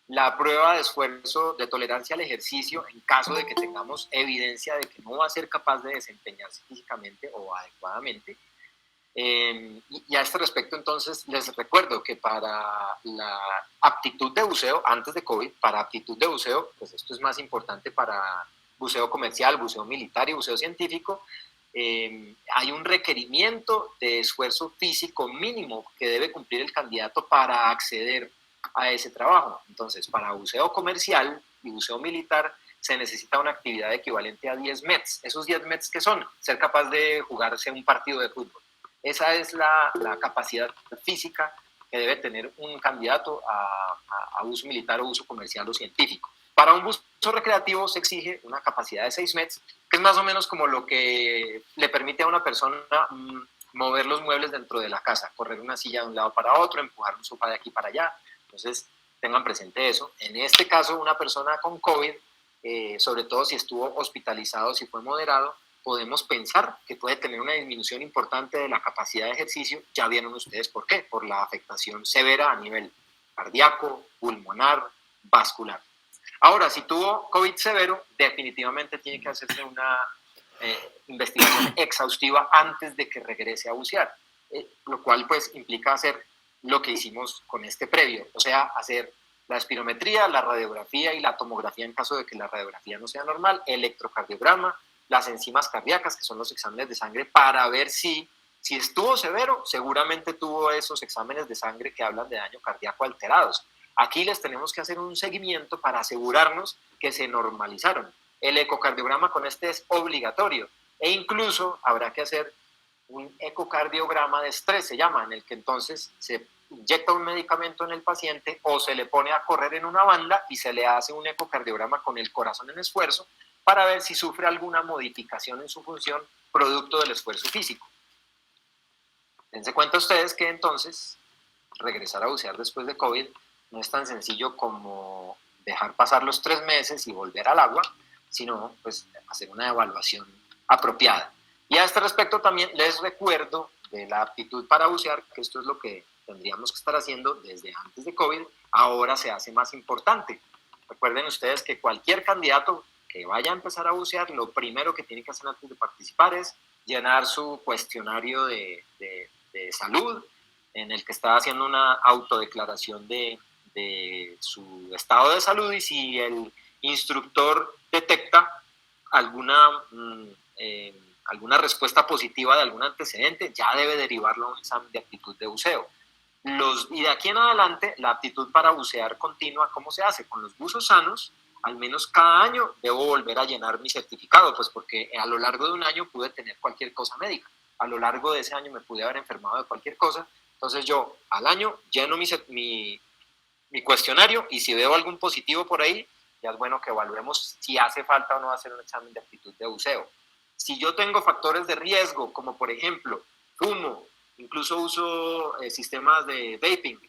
la prueba de esfuerzo de tolerancia al ejercicio en caso de que tengamos evidencia de que no va a ser capaz de desempeñarse físicamente o adecuadamente. Y a este respecto, entonces, les recuerdo que para la aptitud de buceo, antes de COVID, para aptitud de buceo, pues esto es más importante para buceo comercial, buceo militar y buceo científico, hay un requerimiento de esfuerzo físico mínimo que debe cumplir el candidato para acceder a ese trabajo. Entonces, para buceo comercial y buceo militar se necesita una actividad equivalente a 10 METs. ¿Esos 10 METs qué son? Ser capaz de jugarse un partido de fútbol. Esa es la capacidad física que debe tener un candidato a uso militar o uso comercial o científico. Para un buzo recreativo se exige una capacidad de 6 METs, que es más o menos como lo que le permite a una persona mover los muebles dentro de la casa, correr una silla de un lado para otro, empujar un sofá de aquí para allá. Entonces, tengan presente eso. En este caso, una persona con COVID, sobre todo si estuvo hospitalizado, si fue moderado, podemos pensar que puede tener una disminución importante de la capacidad de ejercicio. Ya vieron ustedes por qué, por la afectación severa a nivel cardíaco, pulmonar, vascular. Ahora, si tuvo COVID severo, definitivamente tiene que hacerse una investigación exhaustiva antes de que regrese a bucear, lo cual pues implica hacer lo que hicimos con este previo, o sea, hacer la espirometría, la radiografía y la tomografía en caso de que la radiografía no sea normal, electrocardiograma, las enzimas cardíacas, que son los exámenes de sangre, para ver si estuvo severo, seguramente tuvo esos exámenes de sangre que hablan de daño cardíaco alterados. Aquí les tenemos que hacer un seguimiento para asegurarnos que se normalizaron. El ecocardiograma con este es obligatorio e incluso habrá que hacer un ecocardiograma de estrés, se llama, en el que entonces se inyecta un medicamento en el paciente o se le pone a correr en una banda y se le hace un ecocardiograma con el corazón en esfuerzo para ver si sufre alguna modificación en su función producto del esfuerzo físico. Dense cuenta ustedes que entonces regresar a bucear después de COVID no es tan sencillo como dejar pasar los 3 meses y volver al agua, sino pues hacer una evaluación apropiada. Y a este respecto también les recuerdo de la aptitud para bucear, que esto es lo que tendríamos que estar haciendo desde antes de COVID, ahora se hace más importante. Recuerden ustedes que cualquier candidato que vaya a empezar a bucear, lo primero que tiene que hacer antes de participar es llenar su cuestionario de salud, en el que está haciendo una autodeclaración de su estado de salud, y si el instructor detecta alguna alguna respuesta positiva de algún antecedente, ya debe derivarlo a un examen de aptitud de buceo. Y de aquí en adelante, la aptitud para bucear continua, ¿cómo se hace? Con los buzos sanos, al menos cada año debo volver a llenar mi certificado, pues porque a lo largo de un año pude tener cualquier cosa médica, a lo largo de ese año me pude haber enfermado de cualquier cosa, entonces yo al año lleno mi cuestionario, y si veo algún positivo por ahí, ya es bueno que evaluemos si hace falta o no hacer un examen de aptitud de buceo. Si yo tengo factores de riesgo, como por ejemplo fumo, incluso uso sistemas de vaping,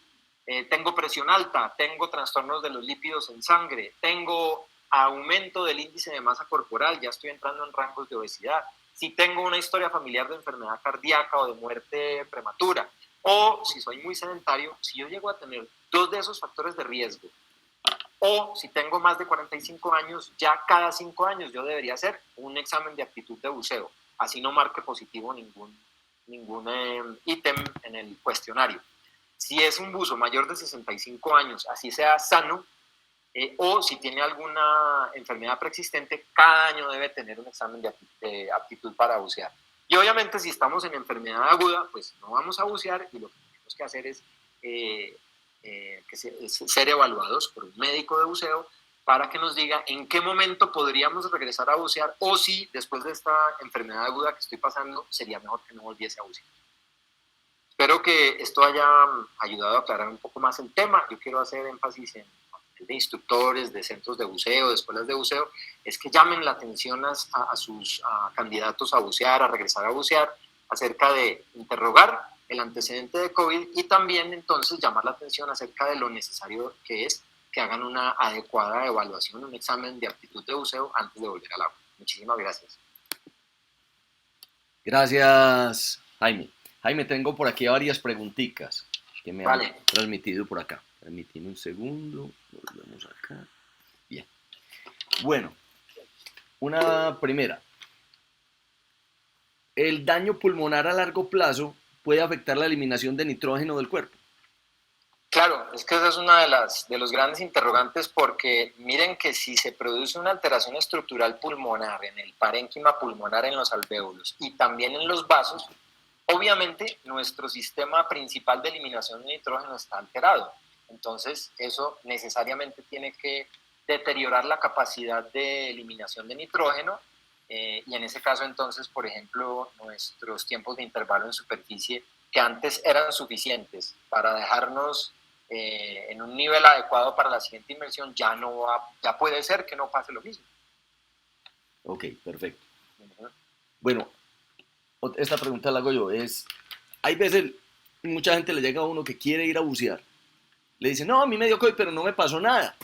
tengo presión alta, tengo trastornos de los lípidos en sangre, tengo aumento del índice de masa corporal, ya estoy entrando en rangos de obesidad, si tengo una historia familiar de enfermedad cardíaca o de muerte prematura, o si soy muy sedentario, si yo llego a tener 2 de esos factores de riesgo, o si tengo más de 45 años, ya cada 5 años yo debería hacer un examen de aptitud de buceo, así no marque positivo ningún ítem en el cuestionario. Si es un buzo mayor de 65 años, así sea sano, o si tiene alguna enfermedad preexistente, cada año debe tener un examen de aptitud para bucear. Y obviamente si estamos en enfermedad aguda, pues no vamos a bucear, y lo que tenemos que hacer es ser evaluados por un médico de buceo para que nos diga en qué momento podríamos regresar a bucear, o si después de esta enfermedad aguda que estoy pasando sería mejor que no volviese a bucear. Espero que esto haya ayudado a aclarar un poco más el tema. Yo quiero hacer énfasis en de instructores, de centros de buceo, de escuelas de buceo, es que llamen la atención a sus candidatos a bucear, a regresar a bucear, acerca de interrogar el antecedente de COVID, y también entonces llamar la atención acerca de lo necesario que es que hagan una adecuada evaluación, un examen de aptitud de buceo antes de volver al agua. Muchísimas gracias. Gracias, Jaime. Jaime, tengo por aquí varias preguntitas que me han transmitido por acá. Permíteme un segundo, volvemos acá. Bien. Bueno, una primera. ¿El daño pulmonar a largo plazo puede afectar la eliminación de nitrógeno del cuerpo? Claro, es que esa es una de los grandes interrogantes, porque miren que si se produce una alteración estructural pulmonar en el parénquima pulmonar, en los alvéolos y también en los vasos, obviamente nuestro sistema principal de eliminación de nitrógeno está alterado. Entonces eso necesariamente tiene que deteriorar la capacidad de eliminación de nitrógeno, y en ese caso entonces, por ejemplo, nuestros tiempos de intervalo en superficie, que antes eran suficientes para dejarnos en un nivel adecuado para la siguiente inmersión, ya puede ser que no pase lo mismo. Ok, perfecto. Bueno, esta pregunta la hago yo. Hay veces, mucha gente le llega a uno que quiere ir a bucear. Le dice, no, a mí me dio COVID, pero no me pasó nada.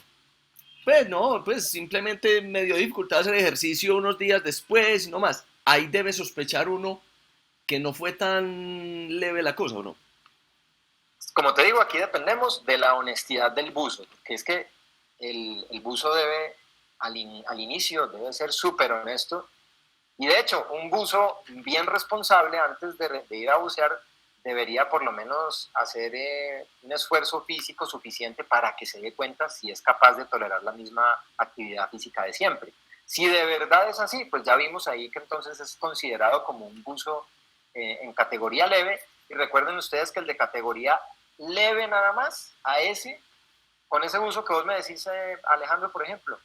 Pues no, pues simplemente me dio dificultad hacer ejercicio unos días después y no más. Ahí debe sospechar uno que no fue tan leve la cosa, ¿o no? Como te digo, aquí dependemos de la honestidad del buzo, que es que el buzo debe, al inicio, debe ser súper honesto. Y de hecho, un buzo bien responsable antes de ir a bucear debería por lo menos hacer un esfuerzo físico suficiente para que se dé cuenta si es capaz de tolerar la misma actividad física de siempre. Si de verdad es así, pues ya vimos ahí que entonces es considerado como un buzo en categoría leve. Y recuerden ustedes que el de categoría leve nada más, con ese buzo que vos me decís, Alejandro, por ejemplo,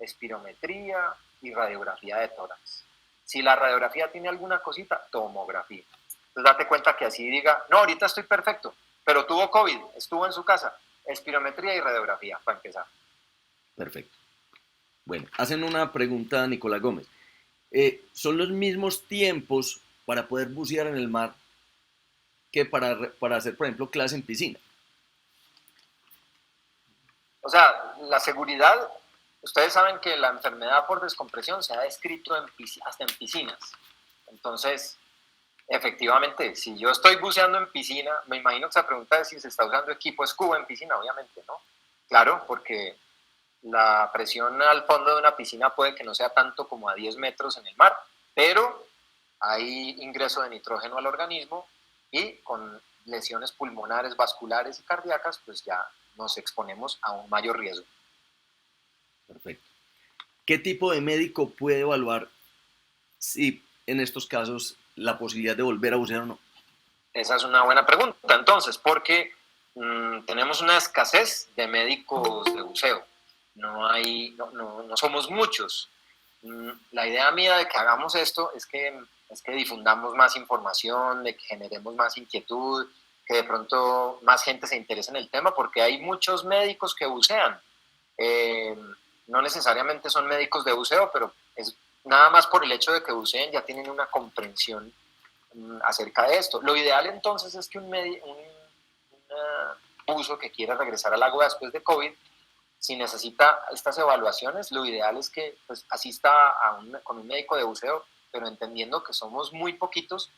espirometría y radiografía de tórax. Si la radiografía tiene alguna cosita, tomografía. Entonces date cuenta que así diga, no, ahorita estoy perfecto, pero tuvo COVID, estuvo en su casa, espirometría y radiografía, para empezar. Perfecto. Bueno, hacen una pregunta a Nicolás Gómez. ¿Son los mismos tiempos para poder bucear en el mar que para hacer, por ejemplo, clase en piscina? o sea, la seguridad, ustedes saben que la enfermedad por descompresión se ha descrito hasta en piscinas. Entonces, efectivamente, si yo estoy buceando en piscina, me imagino que esa pregunta es si se está usando equipo scuba en piscina, obviamente, ¿no? Claro, porque la presión al fondo de una piscina puede que no sea tanto como a 10 metros en el mar, pero hay ingreso de nitrógeno al organismo y con lesiones pulmonares, vasculares y cardíacas, pues ya nos exponemos a un mayor riesgo. Perfecto. ¿Qué tipo de médico puede evaluar si en estos casos la posibilidad de volver a bucear o no? Esa es una buena pregunta, entonces, porque tenemos una escasez de médicos de buceo. No somos muchos. La idea mía de que hagamos esto es que difundamos más información, de que generemos más inquietud, que de pronto más gente se interese en el tema, porque hay muchos médicos que bucean. Eh, no necesariamente son médicos de buceo, pero es nada más por el hecho de que buceen ya tienen una comprensión acerca de esto. Lo ideal entonces es que un buzo que quiera regresar al agua después de COVID, si necesita estas evaluaciones, lo ideal es que pues, asista con un médico de buceo, pero entendiendo que somos muy poquitos,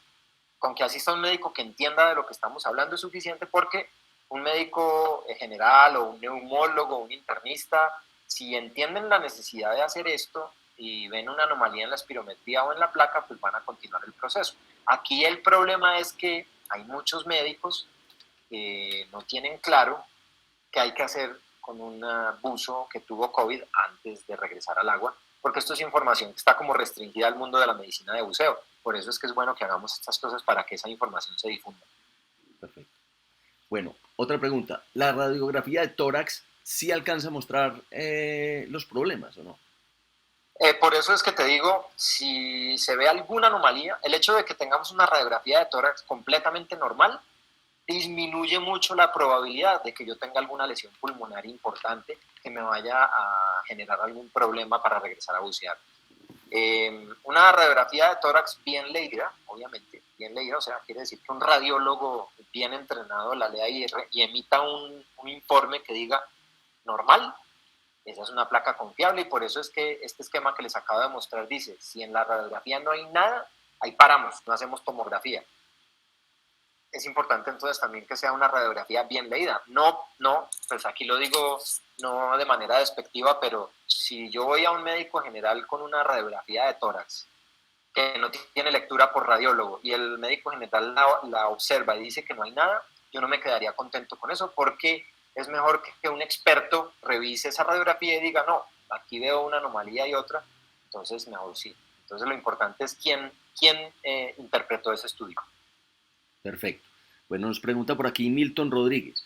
con que asista un médico que entienda de lo que estamos hablando es suficiente, porque un médico general o un neumólogo, un internista, si entienden la necesidad de hacer esto y ven una anomalía en la espirometría o en la placa, pues van a continuar el proceso. Aquí el problema es que hay muchos médicos que no tienen claro qué hay que hacer con un buzo que tuvo COVID antes de regresar al agua, porque esto es información que está como restringida al mundo de la medicina de buceo. Por eso es que es bueno que hagamos estas cosas para que esa información se difunda. Perfecto. Bueno, otra pregunta. ¿La radiografía de tórax sí alcanza a mostrar los problemas o no? Por eso es que te digo, si se ve alguna anomalía, el hecho de que tengamos una radiografía de tórax completamente normal disminuye mucho la probabilidad de que yo tenga alguna lesión pulmonar importante que me vaya a generar algún problema para regresar a bucear. Una radiografía de tórax bien leída, obviamente, bien leída, o sea, quiere decir que un radiólogo bien entrenado la lea y emita un informe que diga normal. Esa es una placa confiable y por eso es que este esquema que les acabo de mostrar dice, si en la radiografía no hay nada, ahí paramos, no hacemos tomografía. Es importante entonces también que sea una radiografía bien leída. Pues aquí lo digo no de manera despectiva, pero si yo voy a un médico general con una radiografía de tórax que no tiene lectura por radiólogo y el médico general la observa y dice que no hay nada, yo no me quedaría contento con eso, porque es mejor que un experto revise esa radiografía y diga, no, aquí veo una anomalía y otra, entonces mejor sí. Entonces lo importante es quién interpretó ese estudio. Perfecto. Bueno, nos pregunta por aquí Milton Rodríguez.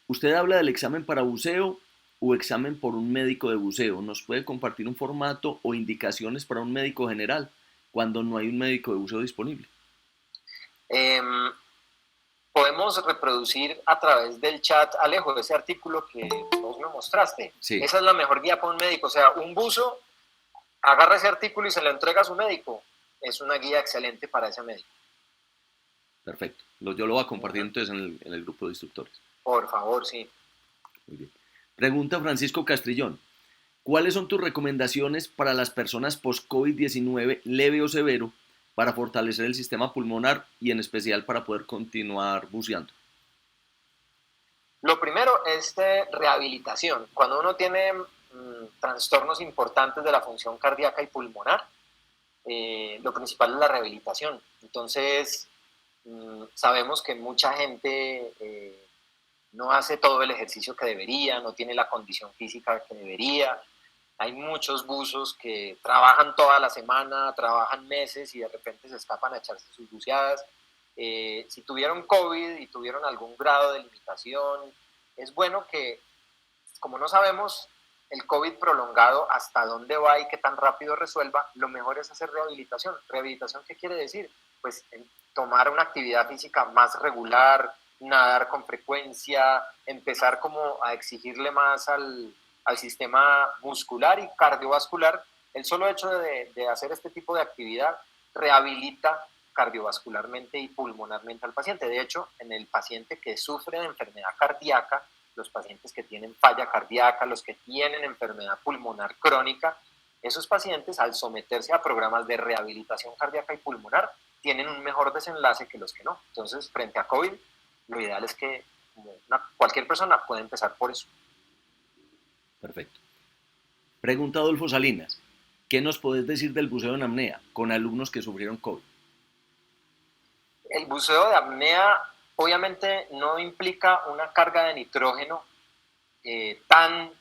¿Usted habla del examen para buceo o examen por un médico de buceo? ¿Nos puede compartir un formato o indicaciones para un médico general cuando no hay un médico de buceo disponible? Podemos reproducir a través del chat, Alejo, ese artículo que vos me mostraste. Sí. Esa es la mejor guía para un médico. O sea, un buzo agarra ese artículo y se lo entrega a su médico. Es una guía excelente para ese médico. Perfecto. Yo lo voy a compartir entonces en el grupo de instructores. Por favor, sí. Muy bien. Pregunta Francisco Castrillón. ¿Cuáles son tus recomendaciones para las personas post-COVID-19 leve o severo para fortalecer el sistema pulmonar y en especial para poder continuar buceando? Lo primero es rehabilitación. Cuando uno tiene trastornos importantes de la función cardíaca y pulmonar, lo principal es la rehabilitación. Entonces, sabemos que mucha gente no hace todo el ejercicio que debería, no tiene la condición física que debería. Hay muchos buzos que trabajan toda la semana, trabajan meses y de repente se escapan a echarse sus buceadas. Si tuvieron COVID y tuvieron algún grado de limitación, es bueno que, como no sabemos el COVID prolongado hasta dónde va y qué tan rápido resuelva, lo mejor es hacer rehabilitación. ¿Rehabilitación qué quiere decir? Pues tomar una actividad física más regular, nadar con frecuencia, empezar como a exigirle más al sistema muscular y cardiovascular. El solo hecho de hacer este tipo de actividad rehabilita cardiovascularmente y pulmonarmente al paciente. De hecho, en el paciente que sufre de enfermedad cardíaca, los pacientes que tienen falla cardíaca, los que tienen enfermedad pulmonar crónica, esos pacientes al someterse a programas de rehabilitación cardíaca y pulmonar tienen un mejor desenlace que los que no. Entonces, frente a COVID, lo ideal es que cualquier persona pueda empezar por eso. Perfecto. Pregunta Adolfo Salinas. ¿Qué nos podés decir del buceo en apnea con alumnos que sufrieron COVID? El buceo de apnea obviamente no implica una carga de nitrógeno tan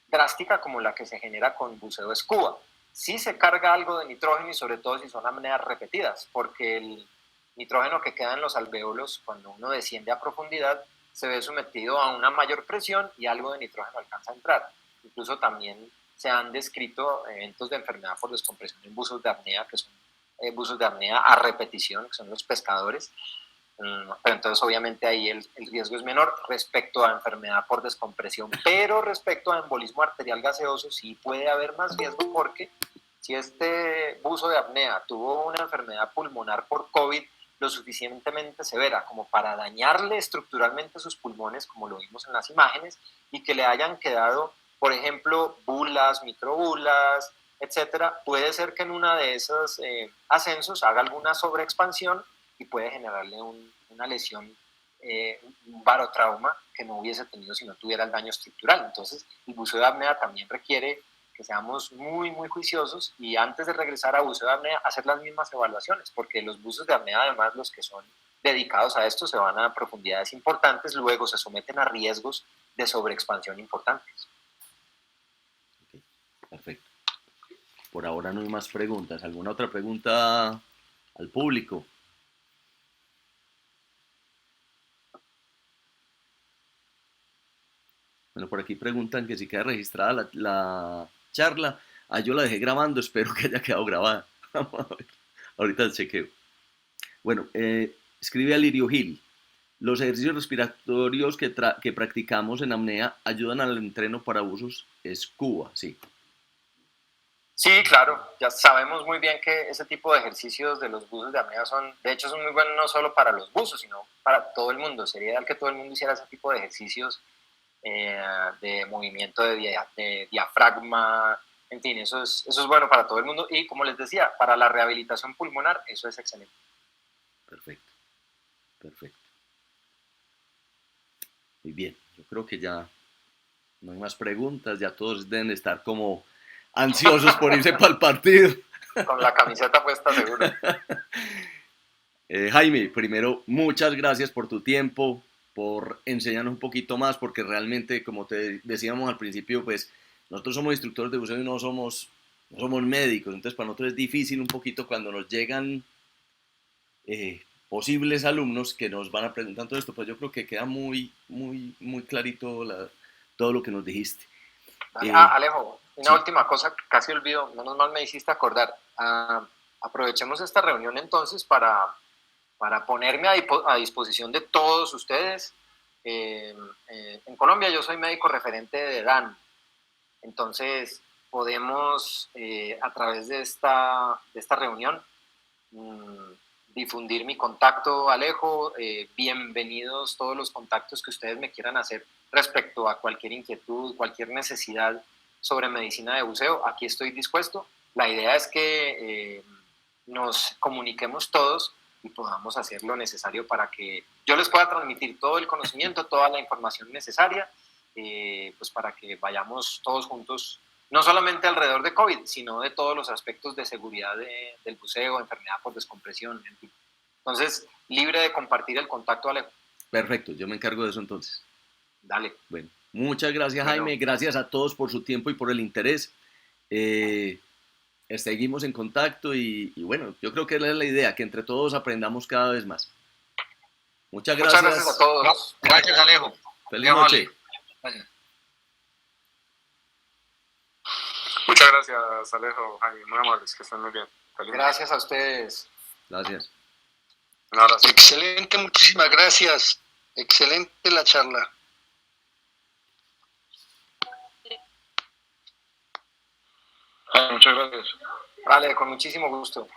drástica como la que se genera con buceo scuba. Sí se carga algo de nitrógeno y sobre todo si son apneas repetidas, porque el nitrógeno que queda en los alvéolos cuando uno desciende a profundidad se ve sometido a una mayor presión y algo de nitrógeno alcanza a entrar. Incluso también se han descrito eventos de enfermedad por descompresión en buzos de apnea, que son buzos de apnea a repetición, que son los pescadores. Pero entonces obviamente ahí el riesgo es menor respecto a enfermedad por descompresión, pero respecto a embolismo arterial gaseoso sí puede haber más riesgo, porque si este buzo de apnea tuvo una enfermedad pulmonar por COVID lo suficientemente severa como para dañarle estructuralmente sus pulmones, como lo vimos en las imágenes, y que le hayan quedado, por ejemplo, bulas, microbulas, etcétera, puede ser que en una de esos ascensos haga alguna sobreexpansión y puede generarle una lesión, un barotrauma que no hubiese tenido si no tuviera el daño estructural. Entonces, el buceo de apnea también requiere que seamos muy, muy juiciosos y antes de regresar a buceo de apnea hacer las mismas evaluaciones, porque los buzos de apnea, además los que son dedicados a esto, se van a profundidades importantes, luego se someten a riesgos de sobreexpansión importantes. Okay, perfecto. Por ahora no hay más preguntas. ¿Alguna otra pregunta al público? Bueno, por aquí preguntan que si queda registrada la charla. Yo la dejé grabando, espero que haya quedado grabada. Ahorita chequeo. Bueno, escribe Alirio Gil. Los ejercicios respiratorios que practicamos en apnea ayudan al entreno para buzos scuba, sí. Sí, claro, ya sabemos muy bien que ese tipo de ejercicios de los buzos de apnea de hecho son muy buenos no solo para los buzos, sino para todo el mundo. Sería ideal que todo el mundo hiciera ese tipo de ejercicios de movimiento de diafragma, en fin, eso es bueno para todo el mundo y como les decía, para la rehabilitación pulmonar eso es excelente. Perfecto, perfecto. Muy bien, yo creo que ya no hay más preguntas, ya todos deben estar como ansiosos por irse para el partido. Con la camiseta puesta seguro. Jaime, primero, muchas gracias por tu tiempo, por enseñarnos un poquito más, porque realmente, como te decíamos al principio, pues nosotros somos instructores de buceo y no somos médicos, entonces para nosotros es difícil un poquito cuando nos llegan posibles alumnos que nos van a preguntar todo esto, pues yo creo que queda muy, muy, muy clarito todo lo que nos dijiste. Alejo, una sí. última cosa que casi olvido, menos mal me hiciste acordar. Aprovechemos esta reunión entonces para ponerme a disposición de todos ustedes. En Colombia yo soy médico referente de DAN, entonces podemos a través de esta reunión difundir mi contacto, Alejo. Bienvenidos todos los contactos que ustedes me quieran hacer respecto a cualquier inquietud, cualquier necesidad sobre medicina de buceo. Aquí estoy dispuesto. La idea es que nos comuniquemos todos y podamos hacer lo necesario para que yo les pueda transmitir todo el conocimiento, toda la información necesaria, pues para que vayamos todos juntos, no solamente alrededor de COVID, sino de todos los aspectos de seguridad del buceo, enfermedad por descompresión, en fin. Entonces, libre de compartir el contacto, Alejo. Perfecto, yo me encargo de eso entonces. Dale. Bueno, muchas gracias, Jaime, gracias a todos por su tiempo y por el interés. Seguimos en contacto y bueno, yo creo que esa es la idea, que entre todos aprendamos cada vez más. Muchas gracias. Muchas gracias a todos. Gracias, Alejo. Feliz noche. Gracias. Muchas gracias, Alejo, Jaime, muy amables, que estén muy bien. Feliz gracias a ustedes. Gracias. Un abrazo. Excelente, muchísimas gracias. Excelente la charla. Muchas gracias. Vale, con muchísimo gusto.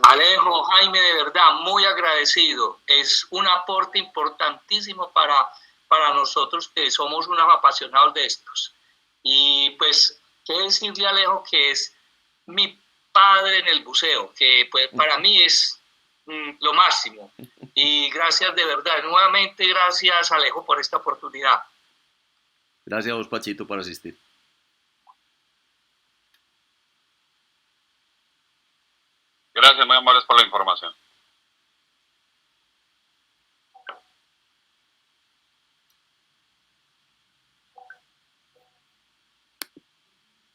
Alejo, Jaime, de verdad, muy agradecido. Es un aporte importantísimo para nosotros que somos unos apasionados de estos. Y pues, qué decirle a Alejo que es mi padre en el buceo, que pues para mí es lo máximo. Y gracias de verdad, nuevamente gracias Alejo por esta oportunidad. Gracias a vos, Pachito, por asistir. Gracias, muy amables por la información.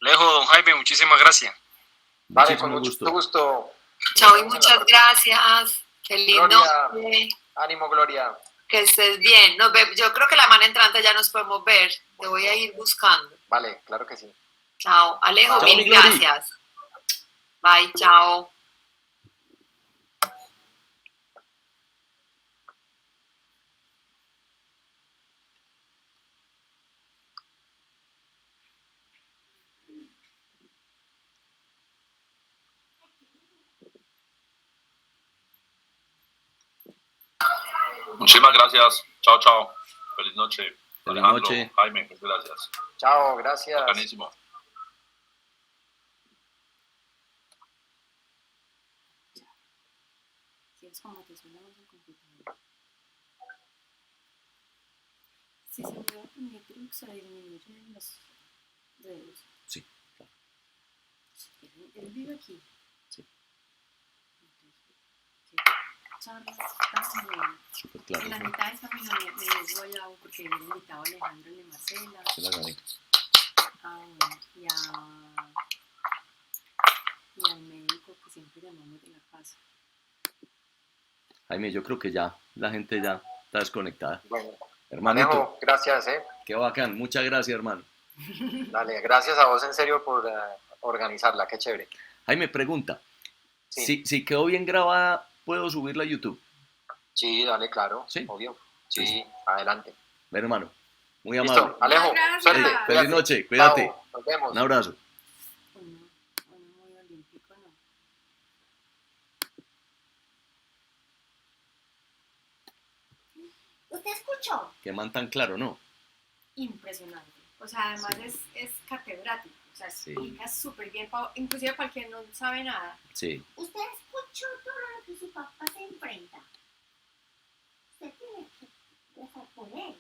Alejo, don Jaime, muchísimas gracias. Vale, con mucho gusto. Chao y muchas gracias. Feliz noche. Ánimo, Gloria. Que estés bien. Yo creo que la semana entrante ya nos podemos ver. Te voy a ir buscando. Vale, claro que sí. Chao. Alejo, Chao, mil gracias. Bye, chao. Muchísimas gracias. Chao, chao. Feliz noche. Feliz Alejandro, noche. Jaime, gracias. Chao, gracias. Bacanísimo. ¿Quieres como te suena más el computador? Si se mueve el Matrix, se disminuyen los dedos. Sí, claro. Él vive aquí. Sí. Charlas tan buenas. Súper claro. En la mitad de esta camino me desgollado porque hubiera invitado a Alejandro y a Marcela. Se la gané. Bueno, y al médico que siempre llamamos de la casa. Jaime, yo creo que ya la gente ya está desconectada. Bueno, Hermanito, Alejo, gracias, qué bacán. Muchas gracias, hermano. Dale, gracias a vos en serio por organizarla, qué chévere. Jaime, pregunta. Sí. Si quedó bien grabada, ¿puedo subirla a YouTube? Sí, dale, claro, ¿Sí? obvio. Sí, adelante. Ven, hermano. Muy amable. Listo, Alejo, Gracias. suerte. Feliz cuídate. noche, cuídate. Chao, nos vemos. Un abrazo. O no muy olímpico, no. ¿Usted escuchó? Qué man tan claro, ¿no? Impresionante. O sea, además es catedrático. O sea, explica súper bien, inclusive para quien no sabe nada. Sí. ¿Usted escuchó todo lo que su papá se enfrenta? Usted tiene que rezar por él.